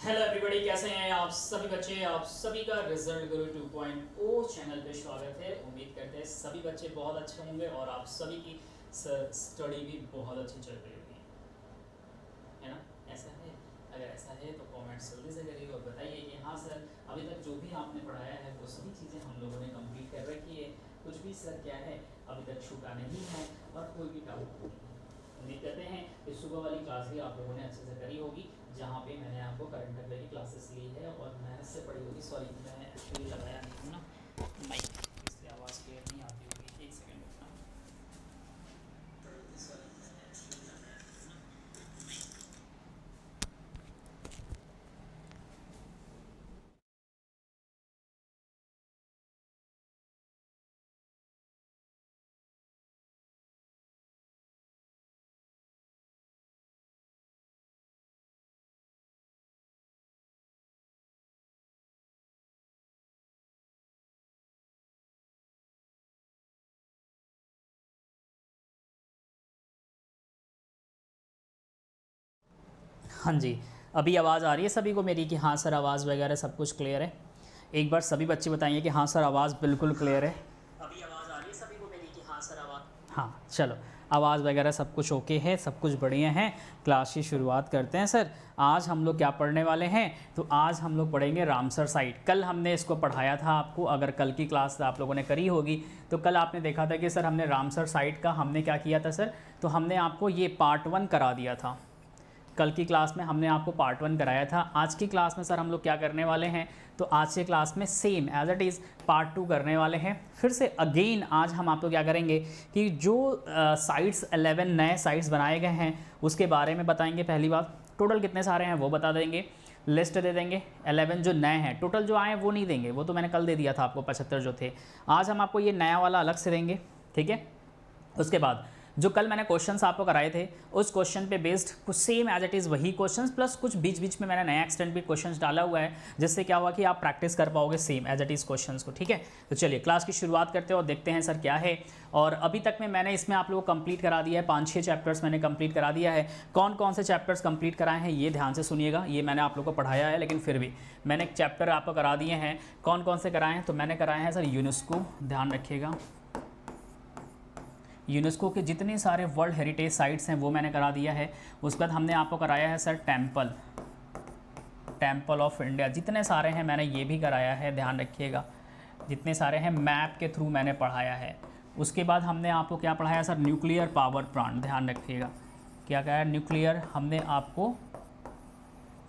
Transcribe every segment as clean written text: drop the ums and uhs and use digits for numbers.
Hello everybody, कैसे हैं आप सभी बच्चे। आप सभी का रिजल्ट गुरु 2.0 चैनल पे स्वागत है। उम्मीद करते हैं सभी बच्चे बहुत अच्छे होंगे और आप सभी की स्टडी भी बहुत अच्छी चल रही होगी, है ना। ऐसा है? अगर ऐसा है तो कमेंट्स जल्दी से करिए और बताइए कि हाँ सर, अभी तक जो भी आपने पढ़ाया है वो सभी चीज़ें हम लोगों ने कंप्लीट कर रखी है। कुछ भी सर क्या है अभी तक छूटा नहीं है और कोई भी डाउट नहीं है। उम्मीद करते हैं कि सुबह वाली क्लास भी आप लोगों ने अच्छे से करी होगी, जहाँ पे मैंने आपको करंट अफेयर की क्लासेस ली है और मेहनत से पढ़ी होगी। सॉरी, मैं एक्चुअली लगाया नहीं हूँ ना माइक, इसलिए आवाज़ क्लियर नहीं आती होगी। एक सेकेंड रुकना। सॉरी, मैंने एक्चुअली लगाया नहीं हूँ ना। हाँ जी, अभी आवाज़ आ रही है सभी को मेरी कि हाँ सर आवाज़ वगैरह सब कुछ क्लियर है। एक बार सभी बच्चे बताइए कि हाँ सर आवाज़ बिल्कुल क्लियर है। अभी आवाज़ आ रही है सभी को मेरी कि हाँ सर आवाज़, हाँ चलो, आवाज़ वगैरह सब कुछ ओके है, सब कुछ बढ़िया है। क्लास की शुरुआत करते हैं सर। आज हम लोग क्या पढ़ने वाले हैं, तो आज हम लोग पढ़ेंगे रामसर साइट। कल हमने इसको पढ़ाया था आपको, अगर कल की क्लास आप लोगों ने करी होगी तो कल आपने देखा था कि सर हमने रामसर साइट का हमने क्या किया था सर, तो हमने आपको ये पार्ट 1 करा दिया था। कल की क्लास में हमने आपको पार्ट 1 कराया था। आज की क्लास में सर हम लोग क्या करने वाले हैं, तो आज की क्लास में same as it is part 2 करने वाले हैं। फिर से अगेन आज हम आपको क्या करेंगे कि जो साइट्स 11 नए साइट्स बनाए गए हैं उसके बारे में बताएंगे। पहली बात, टोटल कितने सारे हैं वो बता देंगे, लिस्ट दे देंगे। 11 जो नए हैं, टोटल जो आए हैं वो नहीं देंगे, वो तो मैंने कल दे दिया था आपको 75 जो थे। आज हम आपको ये नया वाला अलग से देंगे, ठीक है। उसके बाद जो कल मैंने क्वेश्चंस आपको कराए थे उस क्वेश्चन पे बेस्ड कुछ सेम एज इट इज़ वही क्वेश्चंस प्लस कुछ बीच बीच में मैंने नया एक्सटेंड भी क्वेश्चंस डाला हुआ है, जिससे क्या हुआ कि आप प्रैक्टिस कर पाओगे same as it is questions को, ठीक है। तो चलिए क्लास की शुरुआत करते हैं और देखते हैं सर क्या है। और अभी तक में मैंने इसमें आप लोगों को कंप्लीट करा दिया है, 5-6 चैप्टर्स मैंने कंप्लीट करा दिया है। कौन कौन से चैप्टर्स कंप्लीट कराए हैं ये ध्यान से सुनिएगा, ये मैंने आप लोगों को पढ़ाया है लेकिन फिर भी मैंने एक चैप्टर आपको करा दिए हैं। कौन कौन से कराए हैं, तो मैंने कराए हैं सर यूनेस्को, ध्यान रखिएगा। यूनेस्को के जितने सारे वर्ल्ड हेरिटेज साइट्स हैं वो मैंने करा दिया है। उसके बाद हमने आपको कराया है सर टेम्पल ऑफ इंडिया, जितने सारे हैं मैंने ये भी कराया है, ध्यान रखिएगा। जितने सारे हैं मैप के थ्रू मैंने पढ़ाया है। उसके बाद हमने आपको क्या पढ़ाया सर, न्यूक्लियर पावर प्लांट, ध्यान रखिएगा। क्या कहा है, न्यूक्लियर, हमने आपको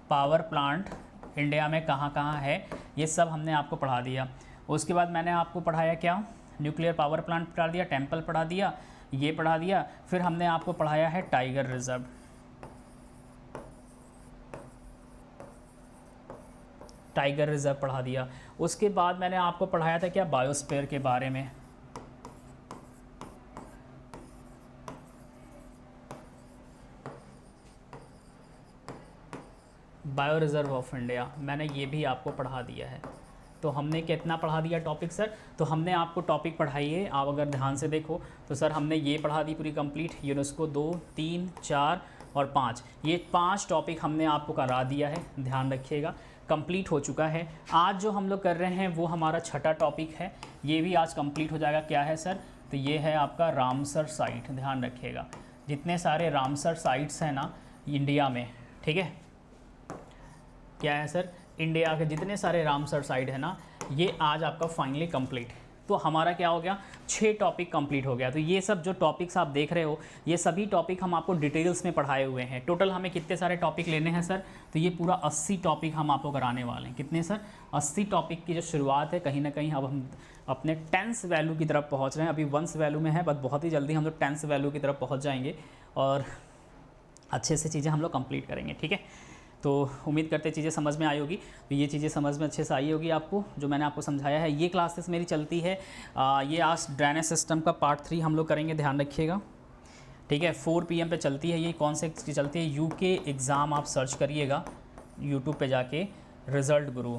पावर प्लांट इंडिया में कहाँ कहाँ है ये सब हमने आपको पढ़ा दिया। उसके बाद मैंने आपको पढ़ाया क्या, न्यूक्लियर पावर प्लांट पढ़ा दिया, टेम्पल पढ़ा दिया, ये पढ़ा दिया। फिर हमने आपको पढ़ाया है टाइगर रिजर्व, टाइगर रिजर्व पढ़ा दिया। उसके बाद मैंने आपको पढ़ाया था क्या, बायोस्फीयर के बारे में, बायो रिजर्व ऑफ इंडिया, मैंने ये भी आपको पढ़ा दिया है। तो हमने कितना पढ़ा दिया टॉपिक सर, तो हमने आपको टॉपिक पढ़ाई है, आप अगर ध्यान से देखो तो सर हमने ये पढ़ा दी पूरी कंप्लीट, यूनेस्को 2, 3, 4 और 5, ये 5 टॉपिक हमने आपको करा दिया है, ध्यान रखिएगा। कंप्लीट हो चुका है। आज जो हम लोग कर रहे हैं वो हमारा छठा टॉपिक है, ये भी आज कंप्लीट हो जाएगा। क्या है सर, तो ये है आपका रामसर साइट, ध्यान रखिएगा। जितने सारे रामसर साइट्स हैं ना इंडिया में, ठीक है, क्या है सर, इंडिया के जितने सारे रामसर साइट है ना, ये आज आपका फाइनली कंप्लीट। तो हमारा क्या हो गया, 6 टॉपिक कंप्लीट हो गया। तो ये सब जो टॉपिक्स आप देख रहे हो ये सभी टॉपिक हम आपको डिटेल्स में पढ़ाए हुए हैं। टोटल हमें कितने सारे टॉपिक लेने हैं सर, तो ये पूरा 80 टॉपिक हम आपको कराने वाले हैं। कितने सर, 80 टॉपिक की जो शुरुआत है, कहीं ना कहीं अब हम अपने 10th वैल्यू की तरफ पहुँच रहे हैं। अभी 1st वैल्यू में है, बट बहुत ही जल्दी हम लोग 10th वैल्यू की तरफ पहुँच जाएंगे और अच्छे से चीज़ें हम लोग कंप्लीट करेंगे, ठीक है। तो उम्मीद करते चीज़ें समझ में आई होगी। तो ये चीज़ें समझ में अच्छे से आई होगी आपको, जो मैंने आपको समझाया है। ये क्लासेस मेरी चलती है, ये आज ड्रेनेज सिस्टम का पार्ट 3 हम लोग करेंगे, ध्यान रखिएगा, ठीक है। 4 PM पे चलती है। ये कौन से चलती है, यूके एग्ज़ाम, आप सर्च करिएगा यूट्यूब पे जाके, रिज़ल्ट गुरु,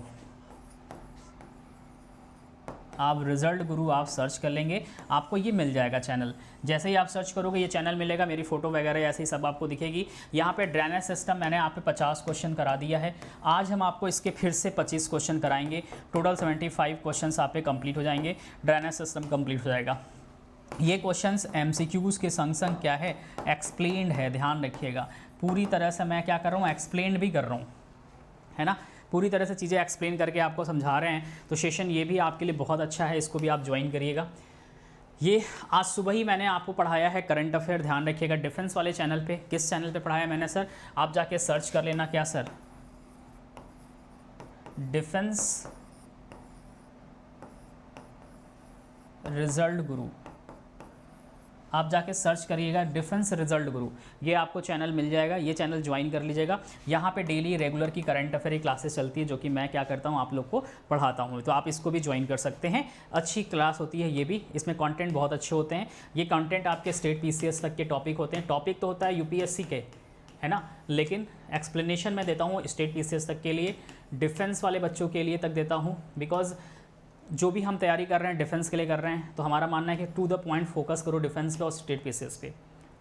आप रिजल्ट गुरु आप सर्च कर लेंगे, आपको ये मिल जाएगा चैनल। जैसे ही आप सर्च करोगे ये चैनल मिलेगा, मेरी फ़ोटो वगैरह ऐसे ही सब आपको दिखेगी। यहाँ पे ड्रेनेज सिस्टम मैंने आप पे 50 क्वेश्चन करा दिया है। आज हम आपको इसके फिर से 25 क्वेश्चन कराएंगे। टोटल 75 क्वेश्चन आप पे कंप्लीट हो जाएंगे, ड्रेनेज सिस्टम कंप्लीट हो जाएगा। ये क्वेश्चंस एमसीक्यूज़ के संग संग क्या है, एक्सप्लेन्ड है। ध्यान रखिएगा, पूरी तरह से मैं क्या कर रहा हूँ, एक्सप्लेन भी कर रहा हूँ, है ना। पूरी तरह से चीज़ें एक्सप्लेन करके आपको समझा रहे हैं। तो सेशन ये भी आपके लिए बहुत अच्छा है, इसको भी आप ज्वाइन करिएगा। ये आज सुबह ही मैंने आपको पढ़ाया है करंट अफेयर। ध्यान रखिएगा, डिफेंस वाले चैनल पे। किस चैनल पे पढ़ाया मैंने सर, आप जाके सर्च कर लेना। क्या सर, डिफेंस रिजल्ट गुरु, आप जाके सर्च करिएगा डिफेंस रिजल्ट गुरु, ये आपको चैनल मिल जाएगा। ये चैनल ज्वाइन कर लीजिएगा। यहाँ पे डेली रेगुलर की करंट अफेयर की क्लासेस चलती है, जो कि मैं क्या करता हूँ, आप लोग को पढ़ाता हूँ। तो आप इसको भी ज्वाइन कर सकते हैं, अच्छी क्लास होती है ये भी। इसमें कंटेंट बहुत अच्छे होते हैं। ये कंटेंट आपके स्टेट पीसीएस तक के टॉपिक होते हैं। टॉपिक तो होता है यूपीएससी के, है ना, लेकिन एक्सप्लेनेशन मैं देता हूँ स्टेट पीसीएस तक के लिए, डिफेंस वाले बच्चों के लिए तक देता हूँ। बिकॉज जो भी हम तैयारी कर रहे हैं डिफेंस के लिए कर रहे हैं, तो हमारा मानना है कि टू द पॉइंट फोकस करो डिफेंस पे और स्टेट पीसीएस पे,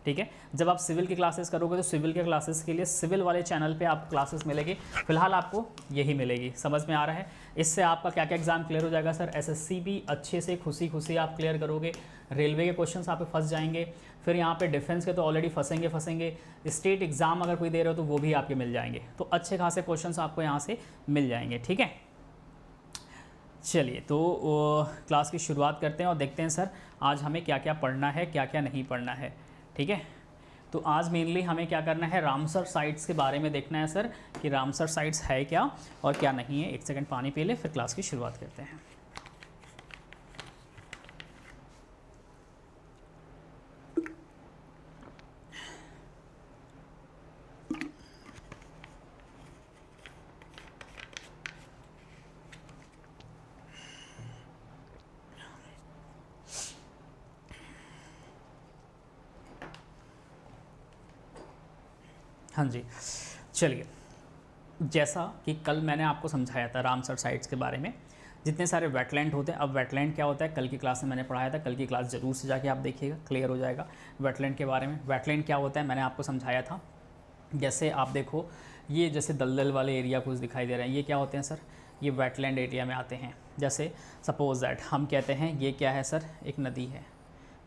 ठीक है। जब आप सिविल की क्लासेस करोगे तो सिविल के क्लासेस के लिए सिविल वाले चैनल पे आपको क्लासेस मिलेगी। फिलहाल आपको यही मिलेगी, समझ में आ रहा है। इससे आपका क्या क्या एग्जाम क्लियर हो जाएगा सर, एसएससी भी अच्छे से खुशी खुशी आप क्लियर करोगे। रेलवे के क्वेश्चन आप पे फंस जाएंगे, फिर यहाँ पे डिफेंस के तो ऑलरेडी फंसेंगे। स्टेट एग्जाम अगर कोई दे रहे हो तो वो भी आपके मिल जाएंगे। तो अच्छे खासे क्वेश्चन आपको यहाँ से मिल जाएंगे, ठीक है। चलिए, तो क्लास की शुरुआत करते हैं और देखते हैं सर आज हमें क्या क्या पढ़ना है, क्या क्या नहीं पढ़ना है, ठीक है। तो आज मेनली हमें क्या करना है, रामसर साइट्स के बारे में देखना है सर, कि रामसर साइट्स है क्या और क्या नहीं है। एक सेकंड पानी पी ले, फिर क्लास की शुरुआत करते हैं। हाँ जी, चलिए, जैसा कि कल मैंने आपको समझाया था रामसर साइट्स के बारे में, जितने सारे वेटलैंड होते हैं। अब वेटलैंड क्या होता है, कल की क्लास में मैंने पढ़ाया था। कल की क्लास ज़रूर से जाके आप देखिएगा, क्लियर हो जाएगा वेटलैंड के बारे में। वेटलैंड क्या होता है मैंने आपको समझाया था। जैसे आप देखो, ये जैसे दलदल वाले एरिया कुछ दिखाई दे रहे हैं, ये क्या होते हैं सर, ये वेटलैंड एरिया में आते हैं। जैसे सपोज दैट हम कहते हैं ये क्या है सर, एक नदी है।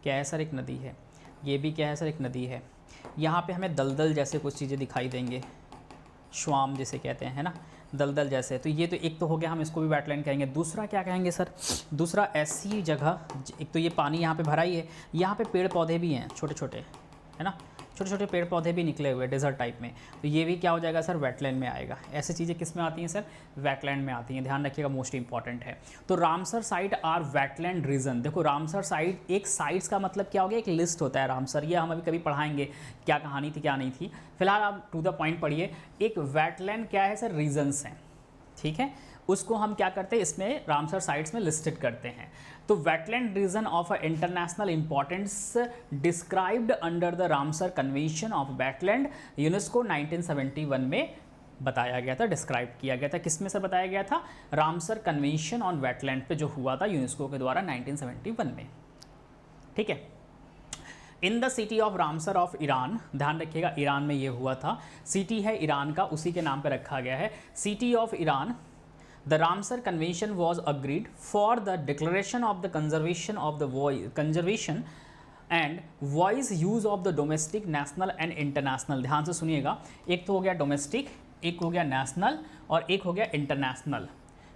क्या है सर, एक नदी है। ये भी क्या है सर, एक नदी है। यहाँ पे हमें दलदल जैसे कुछ चीज़ें दिखाई देंगे, श्वाम जिसे कहते हैं, है ना, दलदल जैसे। तो ये तो एक तो हो गया, हम इसको भी वेटलैंड कहेंगे। दूसरा क्या कहेंगे सर, दूसरा ऐसी जगह, एक तो ये पानी यहाँ पे भरा ही है, यहाँ पे पेड़ पौधे भी हैं छोटे छोटे, है ना, छोटे छोटे पेड़ पौधे भी निकले हुए डेजर्ट टाइप में। तो ये भी क्या हो जाएगा सर, वेटलैंड में आएगा। ऐसी चीज़ें किस में आती हैं सर, वेटलैंड में आती हैं। ध्यान रखिएगा, मोस्ट इंपॉर्टेंट है। तो Ramsar site are wetland region. देखो, रामसर साइट, एक साइट्स का मतलब क्या हो गया, एक लिस्ट होता है रामसर। ये हम अभी कभी पढ़ाएंगे क्या कहानी थी क्या नहीं थी। फिलहाल आप टू द पॉइंट पढ़िए। एक वेटलैंड क्या है सर, रीजन्स हैं, ठीक है। उसको हम क्या करते हैं, इसमें रामसर साइट्स में लिस्टेड करते हैं। तो wetland region of international importance described under the Ramsar convention of wetland, UNESCO 1971 में बताया गया था, डिस्क्राइब किया गया था। किस में से बताया गया था, रामसर कन्वेंशन ऑन वेटलैंड पे जो हुआ था यूनेस्को के द्वारा 1971 में, ठीक है। In the city of Ramsar of Iran, ध्यान रखिएगा ईरान में ये हुआ था। सिटी है ईरान का, उसी के नाम पे रखा गया है, city of Iran. The Ramsar convention was agreed for the declaration of the conservation and voice use of the domestic, national and international. ध्यान से सुनिएगा, एक तो हो गया डोमेस्टिक, एक हो गया नेशनल और एक हो गया international.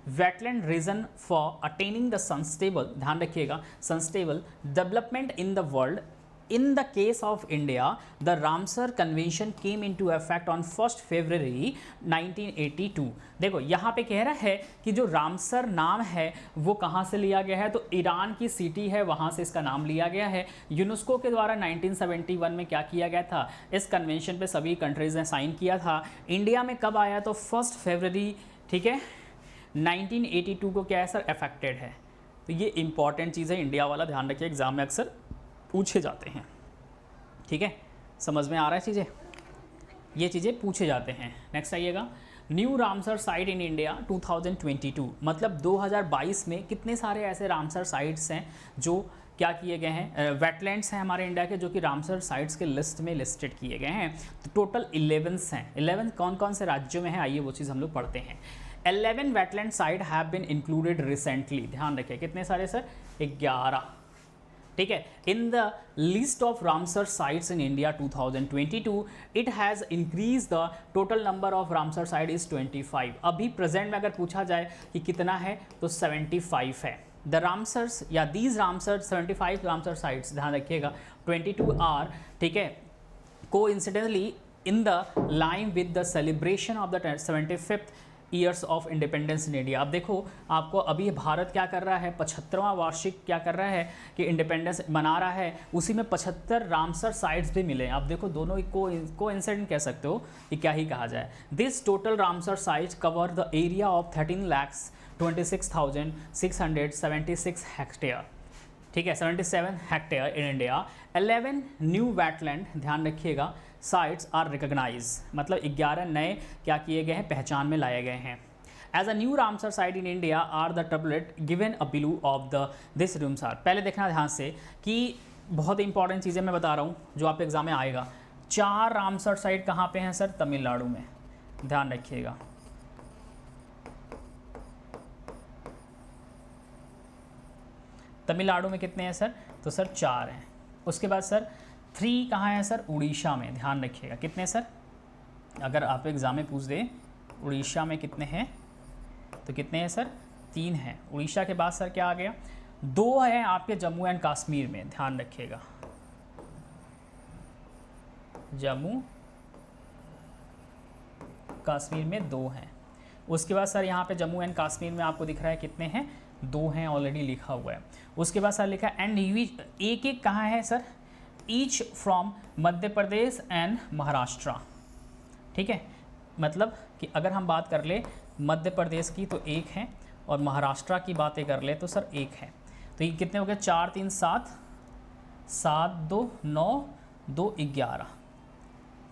Wetland region for attaining the sustainable, ध्यान रखिएगा, sustainable development in the world. In the case of India, the Ramsar Convention came into effect on 1st February 1982। देखो यहाँ पे कह रहा है कि जो रामसर नाम है वो कहाँ से लिया गया है, तो ईरान की सिटी है, वहाँ से इसका नाम लिया गया है। यूनेस्को के द्वारा 1971 में क्या किया गया था, इस कन्वेंशन पे सभी कंट्रीज़ ने साइन किया था। इंडिया में कब आया, तो 1st फरवरी, ठीक है, 1982 को क्या है सर, अफेक्टेड है। तो ये इंपॉर्टेंट चीज़ है, इंडिया वाला ध्यान रखिए, एग्जाम में अक्सर पूछे जाते हैं, ठीक है। समझ में आ रहा है चीज़ें, ये चीज़ें पूछे जाते हैं। नेक्स्ट आइएगा, new Ramsar site in India 2022, मतलब 2022 में कितने सारे ऐसे रामसर साइट्स हैं जो क्या किए गए हैं, वेटलैंड्स हैं हमारे इंडिया के, जो कि रामसर साइट्स के लिस्ट में लिस्टेड किए गए हैं। तो टोटल 11 हैं। 11 कौन कौन से राज्यों में है, आइए वो चीज़ हम लोग पढ़ते हैं। 11 wetland site have been included recently, ध्यान रखिए कितने सारे सर, 11, ठीक है। In the list of Ramsar sites in India 2022 it has increase the total number of Ramsar site is 25। अभी प्रेजेंट में अगर पूछा जाए कि कितना है तो 75 है। द रामसर्स या दीज रामसर 75 रामसर साइट्स, ध्यान रखिएगा 22 आर, ठीक है, को incidentally in the line with the celebration of the 75th years of independence in India. अब देखो आपको अभी भारत क्या कर रहा है, 75वां वार्षिक क्या कर रहा है कि इंडिपेंडेंस मना रहा है, उसी में 75 रामसर साइट्स भी मिले। आप देखो दोनों को इंसिडेंट कह सकते हो कि क्या ही कहा जाए। This total Ramsar sites cover the area of 13,26,676 hectare, ठीक है, 77 hectare in India. 11 new wetland, ध्यान रखिएगा, साइट्स आर रिकग्नाइज, मतलब 11 नए क्या किए गए हैं, पहचान में लाए गए हैं। As a new Ramsar site in India are the tablet given a below of the this Ramsar. पहले देखना ध्यान से कि बहुत इंपॉर्टेंट चीज़ें मैं बता रहा हूँ जो आपके एग्जाम में आएगा। 4 रामसर साइट कहाँ पे हैं सर, तमिलनाडु में, ध्यान रखिएगा। तमिलनाडु में कितने हैं सर, तो सर 4 हैं। उसके बाद सर 3 कहाँ है सर, उड़ीसा में, ध्यान रखिएगा कितने सर, अगर आप एग्ज़ाम में पूछ दे उड़ीसा में कितने हैं तो कितने हैं सर, 3 हैं। उड़ीसा के बाद सर क्या आ गया, 2 हैं आपके जम्मू एंड कश्मीर में, ध्यान रखिएगा, जम्मू कश्मीर में 2 हैं। उसके बाद सर यहाँ पे जम्मू एंड कश्मीर में आपको दिख रहा है कितने हैं, 2 हैं, ऑलरेडी लिखा हुआ है। उसके बाद सर लिखा है एंड एक एक कहाँ है sir, each from Madhya Pradesh and Maharashtra, ठीक है, मतलब कि अगर हम बात कर ले मध्य प्रदेश की तो 1 है और महाराष्ट्र की बातें कर ले तो सर 1 है। तो ये कितने हो गए, 4 3 7, 7 2 9 2 11,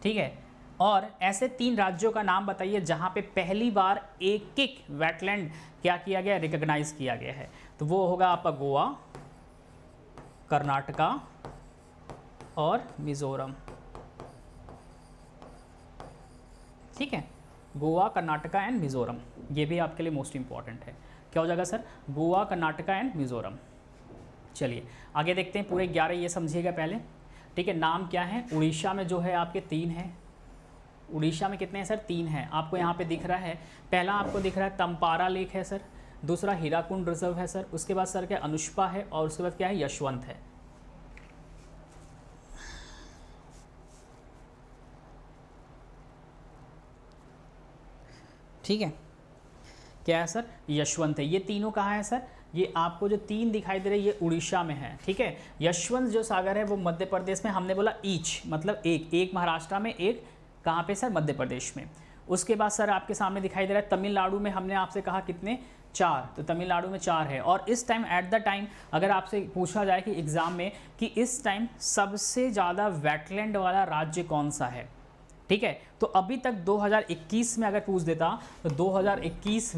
ठीक है। और ऐसे 3 राज्यों का नाम बताइए जहाँ पे पहली बार एक वेटलैंड क्या किया गया, रिकॉग्नाइज किया गया है। तो वो होगा आपका गोवा, कर्नाटका और मिज़ोरम, ठीक है, गोवा, कर्नाटका एंड मिज़ोरम। ये भी आपके लिए मोस्ट इंपॉर्टेंट है। क्या हो जाएगा सर, गोवा, कर्नाटका एंड मिज़ोरम। चलिए आगे देखते हैं, पूरे 11 ये समझिएगा पहले, ठीक है। नाम क्या है, उड़ीसा में जो है आपके 3 हैं। उड़ीसा में कितने हैं सर, 3 हैं। आपको यहाँ पे दिख रहा है, पहला आपको दिख रहा है तंपारा लेक है सर, दूसरा हीराकुंड रिजर्व है सर, उसके बाद सर क्या अनुष्पा है, और उसके बाद क्या है, यशवंत है, ठीक है। क्या है सर, यशवंत है। ये तीनों कहाँ है सर, ये आपको जो 3 दिखाई दे रहे हैं ये उड़ीसा में है, ठीक है। यशवंत जो सागर है वो मध्य प्रदेश में, हमने बोला ईच मतलब एक महाराष्ट्र में, एक कहाँ पे सर, मध्य प्रदेश में। उसके बाद सर आपके सामने दिखाई दे रहा है तमिलनाडु में, हमने आपसे कहा कितने, 4, तो तमिलनाडु में 4 है। और इस टाइम एट द टाइम अगर आपसे पूछा जाए कि एग्ज़ाम में कि इस टाइम सबसे ज़्यादा वेटलैंड वाला राज्य कौन सा है, ठीक है, तो अभी तक 2021 में अगर पूछ देता तो 2021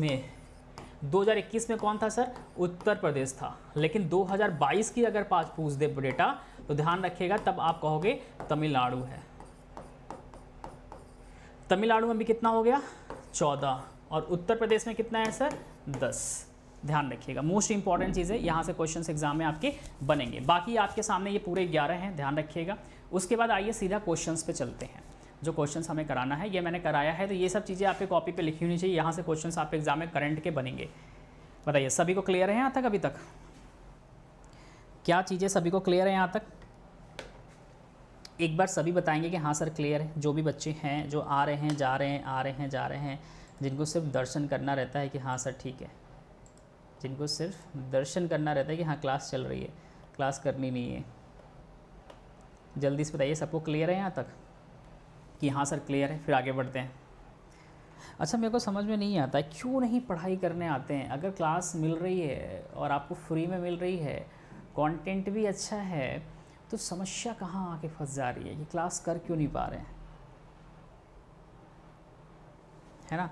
में कौन था सर, उत्तर प्रदेश था। लेकिन 2022 की अगर पूछ दे डेटा तो ध्यान रखिएगा, तब आप कहोगे तमिलनाडु है। तमिलनाडु में भी कितना हो गया, 14, और उत्तर प्रदेश में कितना है सर, 10। ध्यान रखिएगा, मोस्ट इंपॉर्टेंट चीज़ है, यहाँ से क्वेश्चंस एग्जाम में आपके बनेंगे। बाकी आपके सामने ये पूरे 11 हैं, ध्यान रखिएगा। उसके बाद आइए सीधा क्वेश्चंस पे चलते हैं। जो क्वेश्चंस हमें कराना है ये मैंने कराया है, तो ये सब चीज़ें आपके कॉपी पे लिखी होनी चाहिए। यहाँ से क्वेश्चंस आपके एग्जाम में करंट के बनेंगे। बताइए सभी को क्लियर है यहाँ तक, अभी तक क्या चीज़ें सभी को क्लियर है यहाँ तक? एक बार सभी बताएंगे कि हाँ सर क्लियर है। जो भी बच्चे हैं जो आ रहे हैं, जा रहे हैं, आ रहे हैं, जा रहे हैं, जिनको सिर्फ दर्शन करना रहता है कि हाँ सर ठीक है, जिनको सिर्फ दर्शन करना रहता है कि हाँ क्लास चल रही है, क्लास करनी नहीं है, जल्दी से बताइए सबको क्लियर है यहाँ तक कि हाँ सर क्लियर है। फिर आगे बढ़ते हैं। अच्छा, मेरे को समझ में नहीं आता है क्यों नहीं पढ़ाई करने आते हैं। अगर क्लास मिल रही है और आपको फ्री में मिल रही है, कंटेंट भी अच्छा है, तो समस्या कहाँ आके फंस जा रही है कि क्लास कर क्यों नहीं पा रहे हैं, है ना।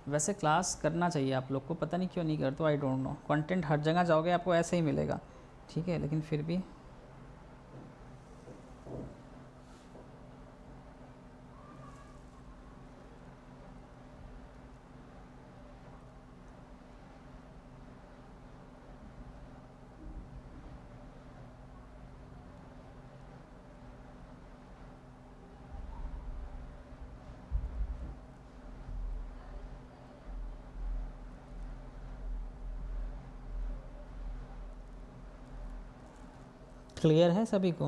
वैसे क्लास करना चाहिए आप लोग को, पता नहीं क्यों नहीं करते, आई डोंट नो। कंटेंट हर जगह जाओगे आपको ऐसे ही मिलेगा, ठीक है, लेकिन फिर भी क्लियर है सभी को?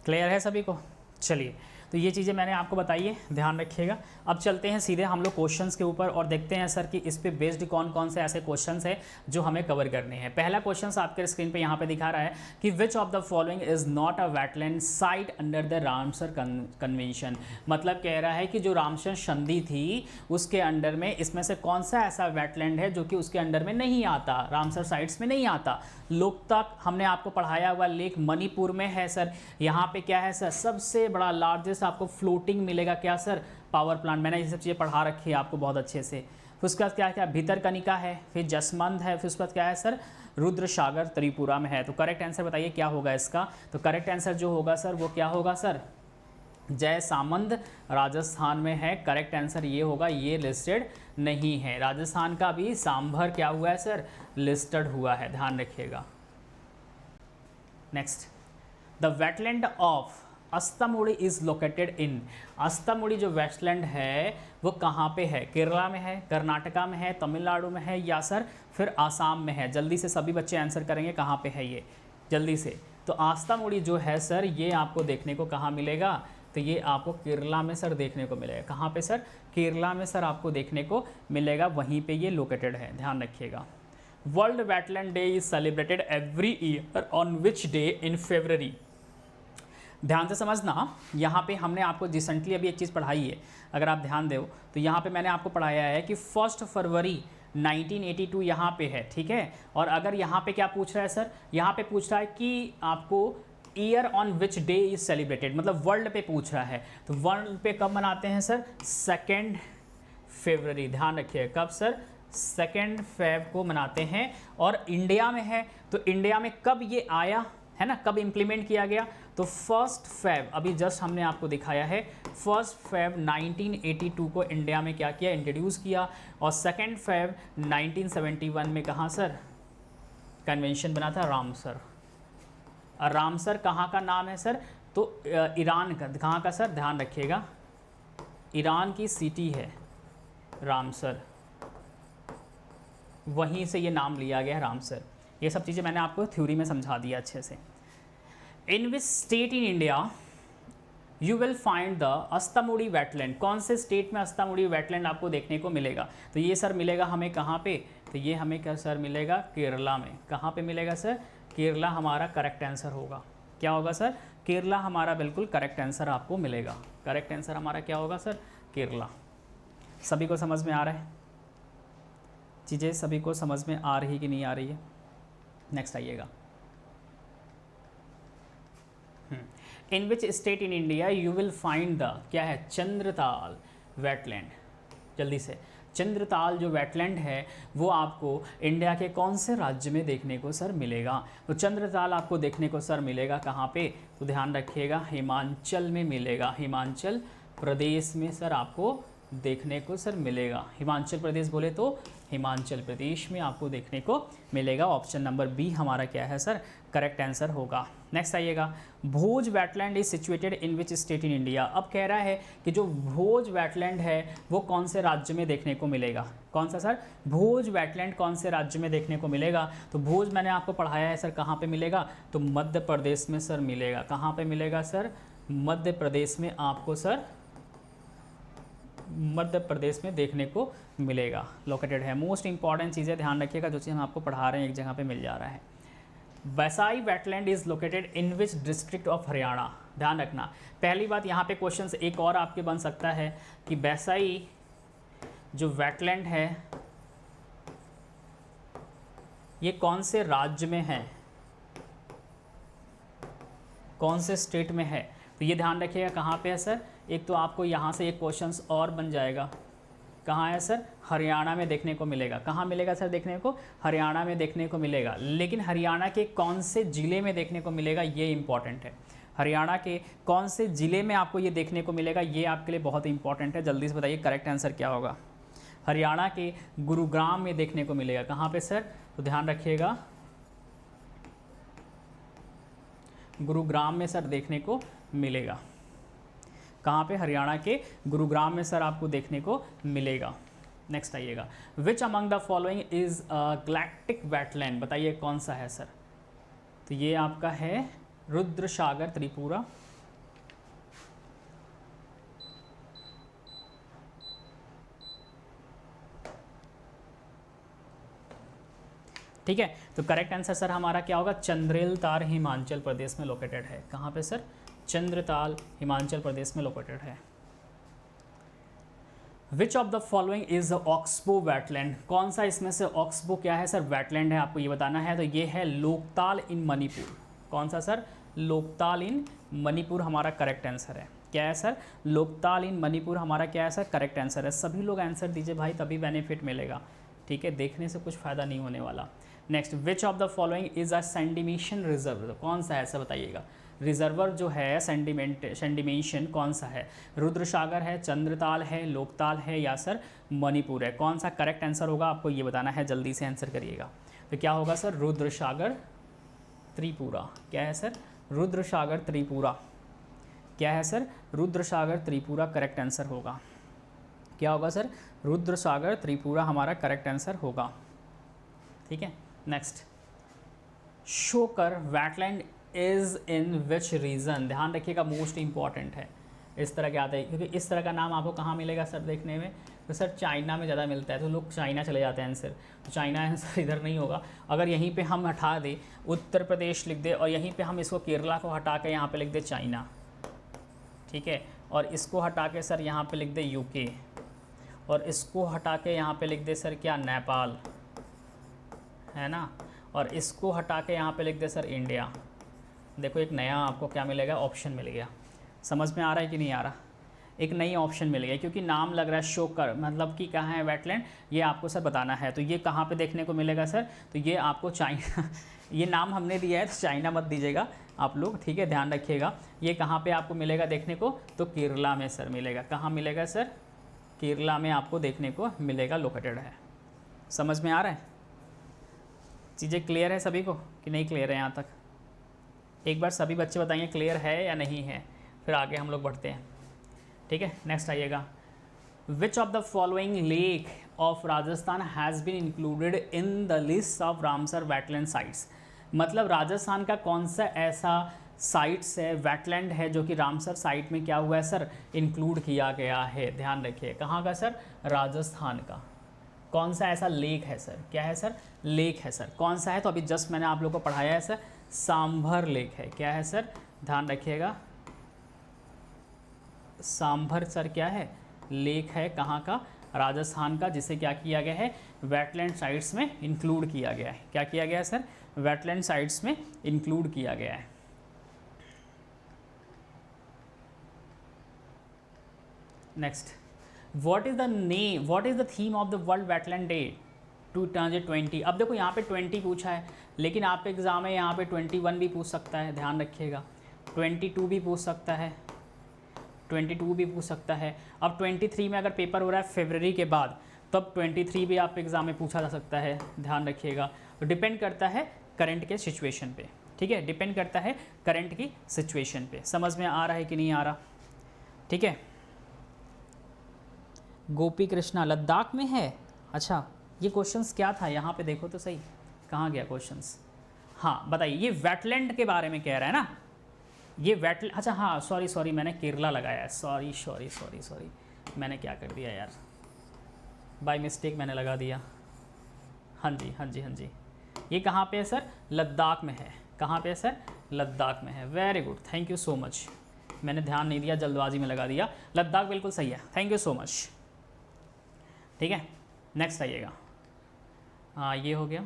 क्लियर है सभी को? चलिए, तो ये चीज़ें मैंने आपको बताई है, ध्यान रखिएगा। अब चलते हैं सीधे हम लोग क्वेश्चंस के ऊपर और देखते हैं सर कि इस पे बेस्ड कौन कौन से ऐसे क्वेश्चंस है जो हमें कवर करने हैं। पहला क्वेश्चंस आपके स्क्रीन पे यहाँ पे दिखा रहा है कि विच of the following is not a wetland site under the Ramsar convention. मतलब कह रहा है कि जो रामसर संधि थी उसके अंडर में इसमें से कौन सा ऐसा वेटलैंड है जो कि उसके अंडर में नहीं आता, रामसर साइट्स में नहीं आता। लोकतक हमने आपको पढ़ाया हुआ लेक मणिपुर में है सर। यहाँ पे क्या है सर, सबसे बड़ा लार्जेस्ट आपको फ्लोटिंग मिलेगा क्या सर, पावर प्लांट। मैंने ये सब चीज़ें पढ़ा रखी है आपको बहुत अच्छे से। फिर उसके बाद क्या क्या भितरकनिका है, फिर जसमंद है, फिर उसके बाद क्या है सर, रुद्र सागर त्रिपुरा में है। तो करेक्ट आंसर बताइए क्या होगा इसका। तो करेक्ट आंसर जो होगा सर वो क्या होगा सर, जयसामंद राजस्थान में है। करेक्ट आंसर ये होगा, ये लिस्टेड नहीं है। राजस्थान का भी सांभर क्या हुआ है सर, लिस्टेड हुआ है, ध्यान रखिएगा। Next, the wetland of Ashtamudi is located in. Ashtamudi जो वेटलैंड है वो कहाँ पे है, केरला में है, कर्नाटका में है, तमिलनाडु में है या सर फिर आसाम में है। जल्दी से सभी बच्चे आंसर करेंगे कहाँ पे है ये, जल्दी से। तो अस्तमुड़ी जो है सर ये आपको देखने को कहाँ मिलेगा, तो ये आपको केरला में सर देखने को मिलेगा। कहाँ पे सर, केरला में सर आपको देखने को मिलेगा, वहीं पे ये लोकेटेड है, ध्यान रखिएगा। World wetland day is celebrated every year on which day in February। ध्यान से समझना, यहाँ पे हमने आपको रिसेंटली अभी एक चीज़ पढ़ाई है, अगर आप ध्यान दो तो यहाँ पे मैंने आपको पढ़ाया है कि 1 फरवरी 1982 यहाँ पे है, ठीक है। और अगर यहाँ पे क्या पूछ रहा है सर, यहाँ पे पूछ रहा है कि आपको year on which day is celebrated, मतलब वर्ल्ड पे पूछ रहा है। तो वर्ल्ड पे कब मनाते हैं सर, 2 फरवरी, ध्यान रखिए कब सर, 2 फेब को मनाते हैं। और इंडिया में है तो इंडिया में कब ये आया है ना, कब इम्प्लीमेंट किया गया, तो 1 फेब, अभी जस्ट हमने आपको दिखाया है, 1 फेब 1982 को इंडिया में क्या किया, इंट्रोड्यूस किया। और 2 फेब 1971 में कहाँ सर कन्वेंशन बना था, रामसर। और रामसर कहाँ का नाम है सर, तो ईरान का, कहाँ का सर, ध्यान रखिएगा, ईरान की सिटी है रामसर, वहीं से ये नाम लिया गया है रामसर। ये सब चीज़ें मैंने आपको थ्योरी में समझा दिया अच्छे से। In which state in India you will find the Ashtamudi wetland. कौन से स्टेट में अस्तमुड़ी वेटलैंड आपको देखने को मिलेगा, तो ये सर मिलेगा हमें कहाँ पे, तो ये हमें क्या सर मिलेगा, केरला में। कहाँ पे मिलेगा सर, केरला हमारा करेक्ट आंसर होगा। क्या होगा सर, केरला हमारा बिल्कुल करेक्ट आंसर आपको मिलेगा। करेक्ट आंसर हमारा क्या होगा सर, केरला। सभी को समझ में आ रहा है, चीज़ें सभी को समझ में आ रही कि नहीं आ रही है। नेक्स्ट आइएगा, in which state in India you will find the, क्या है, चंद्रताल वेटलैंड। जल्दी से, चंद्रताल जो वेटलैंड है वो आपको इंडिया के कौन से राज्य में देखने को सर मिलेगा, तो चंद्रताल आपको देखने को सर मिलेगा कहाँ पे, तो ध्यान रखिएगा हिमाचल में मिलेगा, हिमाचल प्रदेश में सर आपको देखने को सर मिलेगा। हिमाचल प्रदेश बोले तो हिमाचल प्रदेश में आपको देखने को मिलेगा। ऑप्शन नंबर बी हमारा क्या है सर, करेक्ट आंसर होगा। नेक्स्ट आइएगा, Bhoj wetland is situated in which state in India. अब कह रहा है कि जो भोज वेटलैंड है वो कौन से राज्य में देखने को मिलेगा, कौन सा सर, भोज वेटलैंड कौन से राज्य में देखने को मिलेगा। तो भोज मैंने आपको पढ़ाया है सर, कहाँ पे मिलेगा, तो मध्य प्रदेश में सर मिलेगा। कहाँ पे मिलेगा सर, मध्य प्रदेश में आपको सर, मध्य प्रदेश में देखने को मिलेगा, लोकेटेड है। मोस्ट इंपॉर्टेंट चीज़ें ध्यान रखिएगा, जो चीज़ हम आपको पढ़ा रहे हैं एक जगह पे मिल जा रहा है। Vaisai wetland is located in which district of Haryana. ध्यान रखना, पहली बात यहाँ पे क्वेश्चन एक और आपके बन सकता है कि वैसाई जो वेटलैंड है ये कौन से राज्य में है, कौन से स्टेट में है। तो ये ध्यान रखिएगा कहाँ पे है सर। एक तो आपको यहाँ से एक क्वेश्चन और बन जाएगा, कहाँ है सर, हरियाणा में देखने को मिलेगा। कहाँ मिलेगा सर देखने को, हरियाणा में देखने को मिलेगा। लेकिन हरियाणा के कौन से ज़िले में देखने को मिलेगा ये इंपॉर्टेंट है। हरियाणा के कौन से ज़िले में आपको ये देखने को मिलेगा ये आपके लिए बहुत इंपॉर्टेंट है। जल्दी से बताइए करेक्ट आंसर क्या होगा। हरियाणा के गुरुग्राम में देखने को मिलेगा। कहाँ पे सर, तो ध्यान रखिएगा गुरुग्राम में सर देखने को मिलेगा। कहाँ पे, हरियाणा के गुरुग्राम में सर आपको देखने को मिलेगा। नेक्स्ट आइएगा, which among the following is galactic wetland, बताइए कौन सा है सर। तो ये आपका है रुद्रसागर त्रिपुरा। ठीक है, तो करेक्ट आंसर सर हमारा क्या होगा, चंद्रेलताल हिमाचल प्रदेश में लोकेटेड है। कहाँ पे सर, चंद्रताल हिमाचल प्रदेश में लोकेटेड है। विच of the following is oxbow wetland, कौन सा इसमें से ऑक्सबो क्या है सर, वेटलैंड है, आपको ये बताना है। तो ये है लोकताल इन मणिपुर। कौन सा सर, लोकताल इन मणिपुर हमारा करेक्ट आंसर है। क्या है सर, लोकताल इन मणिपुर हमारा क्या है सर, करेक्ट आंसर है। सभी लोग आंसर दीजिए भाई, तभी बेनिफिट मिलेगा। ठीक है, देखने से कुछ फ़ायदा नहीं होने वाला। Next, which of the following is a sedimentation reserve, कौन सा है ऐसा बताइएगा। रिजर्वर जो है सेंडिमेशन कौन सा है, रुद्रसागर है, चंद्रताल है, लोकताल है या सर मणिपुर है। कौन सा करेक्ट आंसर होगा आपको ये बताना है, जल्दी से आंसर करिएगा। तो क्या होगा सर, रुद्रसागर त्रिपुरा। क्या है सर, रुद्रसागर त्रिपुरा। क्या है sir, Rudrasagar Tripura correct answer होगा। क्या होगा सर, रुद्रसागर त्रिपुरा हमारा करेक्ट आंसर होगा। ठीक है, next, shocker wetland is in which region, ध्यान रखिएगा मोस्ट इंपॉर्टेंट है। इस तरह के आते हैं क्योंकि इस तरह का नाम आपको कहाँ मिलेगा सर देखने में, तो सर चाइना में ज़्यादा मिलता है, तो लोग चाइना चले जाते हैं आंसर। तो चाइना आंसर इधर नहीं होगा। अगर यहीं पे हम हटा दें उत्तर प्रदेश लिख दे और यहीं पे हम इसको केरला को हटा के यहाँ पे लिख दे चाइना, ठीक है, और इसको हटा के सर यहाँ पे लिख दे यूके, और इसको हटा के यहाँ पे लिख दे सर क्या, नेपाल, है ना, और इसको हटा के यहाँ पे लिख दे सर इंडिया। देखो एक नया आपको क्या मिलेगा, ऑप्शन मिल गया। समझ में आ रहा है कि नहीं आ रहा, एक नई ऑप्शन मिल गया क्योंकि नाम लग रहा है शोकर, मतलब कि कहाँ है वेटलैंड, ये आपको सर बताना है। तो ये कहाँ पे देखने को मिलेगा सर, तो ये आपको चाइना ये नाम हमने दिया है तो चाइना मत दीजिएगा आप लोग, ठीक है, ध्यान रखिएगा। ये कहाँ पे आपको मिलेगा देखने को, तो केरला में सर मिलेगा। कहाँ मिलेगा सर, केरला में आपको देखने को मिलेगा, लोकेटेड है। समझ में आ रहा है, चीज़ें क्लियर है सभी को कि नहीं क्लियर है यहाँ तक। एक बार सभी बच्चे बताइए क्लियर है या नहीं है, फिर आगे हम लोग बढ़ते हैं। ठीक है, नेक्स्ट आइएगा, which of the following lake of Rajasthan has been included in the list of Ramsar wetland sites, मतलब राजस्थान का कौन सा ऐसा साइट्स है, वेटलैंड है जो कि रामसर साइट में क्या हुआ है सर, इंक्लूड किया गया है। ध्यान रखिए कहाँ का सर, राजस्थान का। कौन सा ऐसा लेक है सर, क्या है सर, लेक है सर, कौन सा है, तो अभी जस्ट मैंने आप लोग को पढ़ाया है सर, सांभर लेक है। क्या है सर, ध्यान रखिएगा, सांभर सर क्या है, लेक है, कहाँ का, राजस्थान का, जिसे क्या किया गया है, वेटलैंड साइट्स में इंक्लूड किया गया है। क्या किया गया है सर, वेटलैंड साइट्स में इंक्लूड किया गया है। Next, what is the theme of the world wetland day 2020। अब देखो यहाँ पे 20 पूछा है, लेकिन आपके एग्ज़ाम में यहाँ पे 21 भी पूछ सकता है, ध्यान रखिएगा, 22 भी पूछ सकता है, 22 भी पूछ सकता है। अब 23 में अगर पेपर हो रहा है फरवरी के बाद, तब 23 भी आपके एग्ज़ाम में पूछा जा सकता है, ध्यान रखिएगा। तो डिपेंड करता है करंट के सिचुएशन पे, ठीक है, डिपेंड करता है करंट की सिचुएशन पे। समझ में आ रहा है कि नहीं आ रहा, ठीक है। गोपी कृष्णा लद्दाख में है, अच्छा ये क्वेश्चंस क्या था, यहाँ पे देखो तो सही, कहाँ गया क्वेश्चंस। हाँ बताइए, ये वेटलैंड के बारे में कह रहा है ना, ये वेटलैंड, अच्छा हाँ सॉरी मैंने केरला लगाया है, सॉरी मैंने क्या कर दिया यार, बाय मिस्टेक मैंने लगा दिया। हाँ जी, ये कहाँ पे है सर? लद्दाख में है। कहाँ पे है सर? लद्दाख में है। Very good, thank you so much. मैंने ध्यान नहीं दिया, जल्दबाजी में लगा दिया। लद्दाख बिल्कुल सही है, थैंक यू सो मच। ठीक है, नेक्स्ट आइएगा। हाँ, ये हो गया।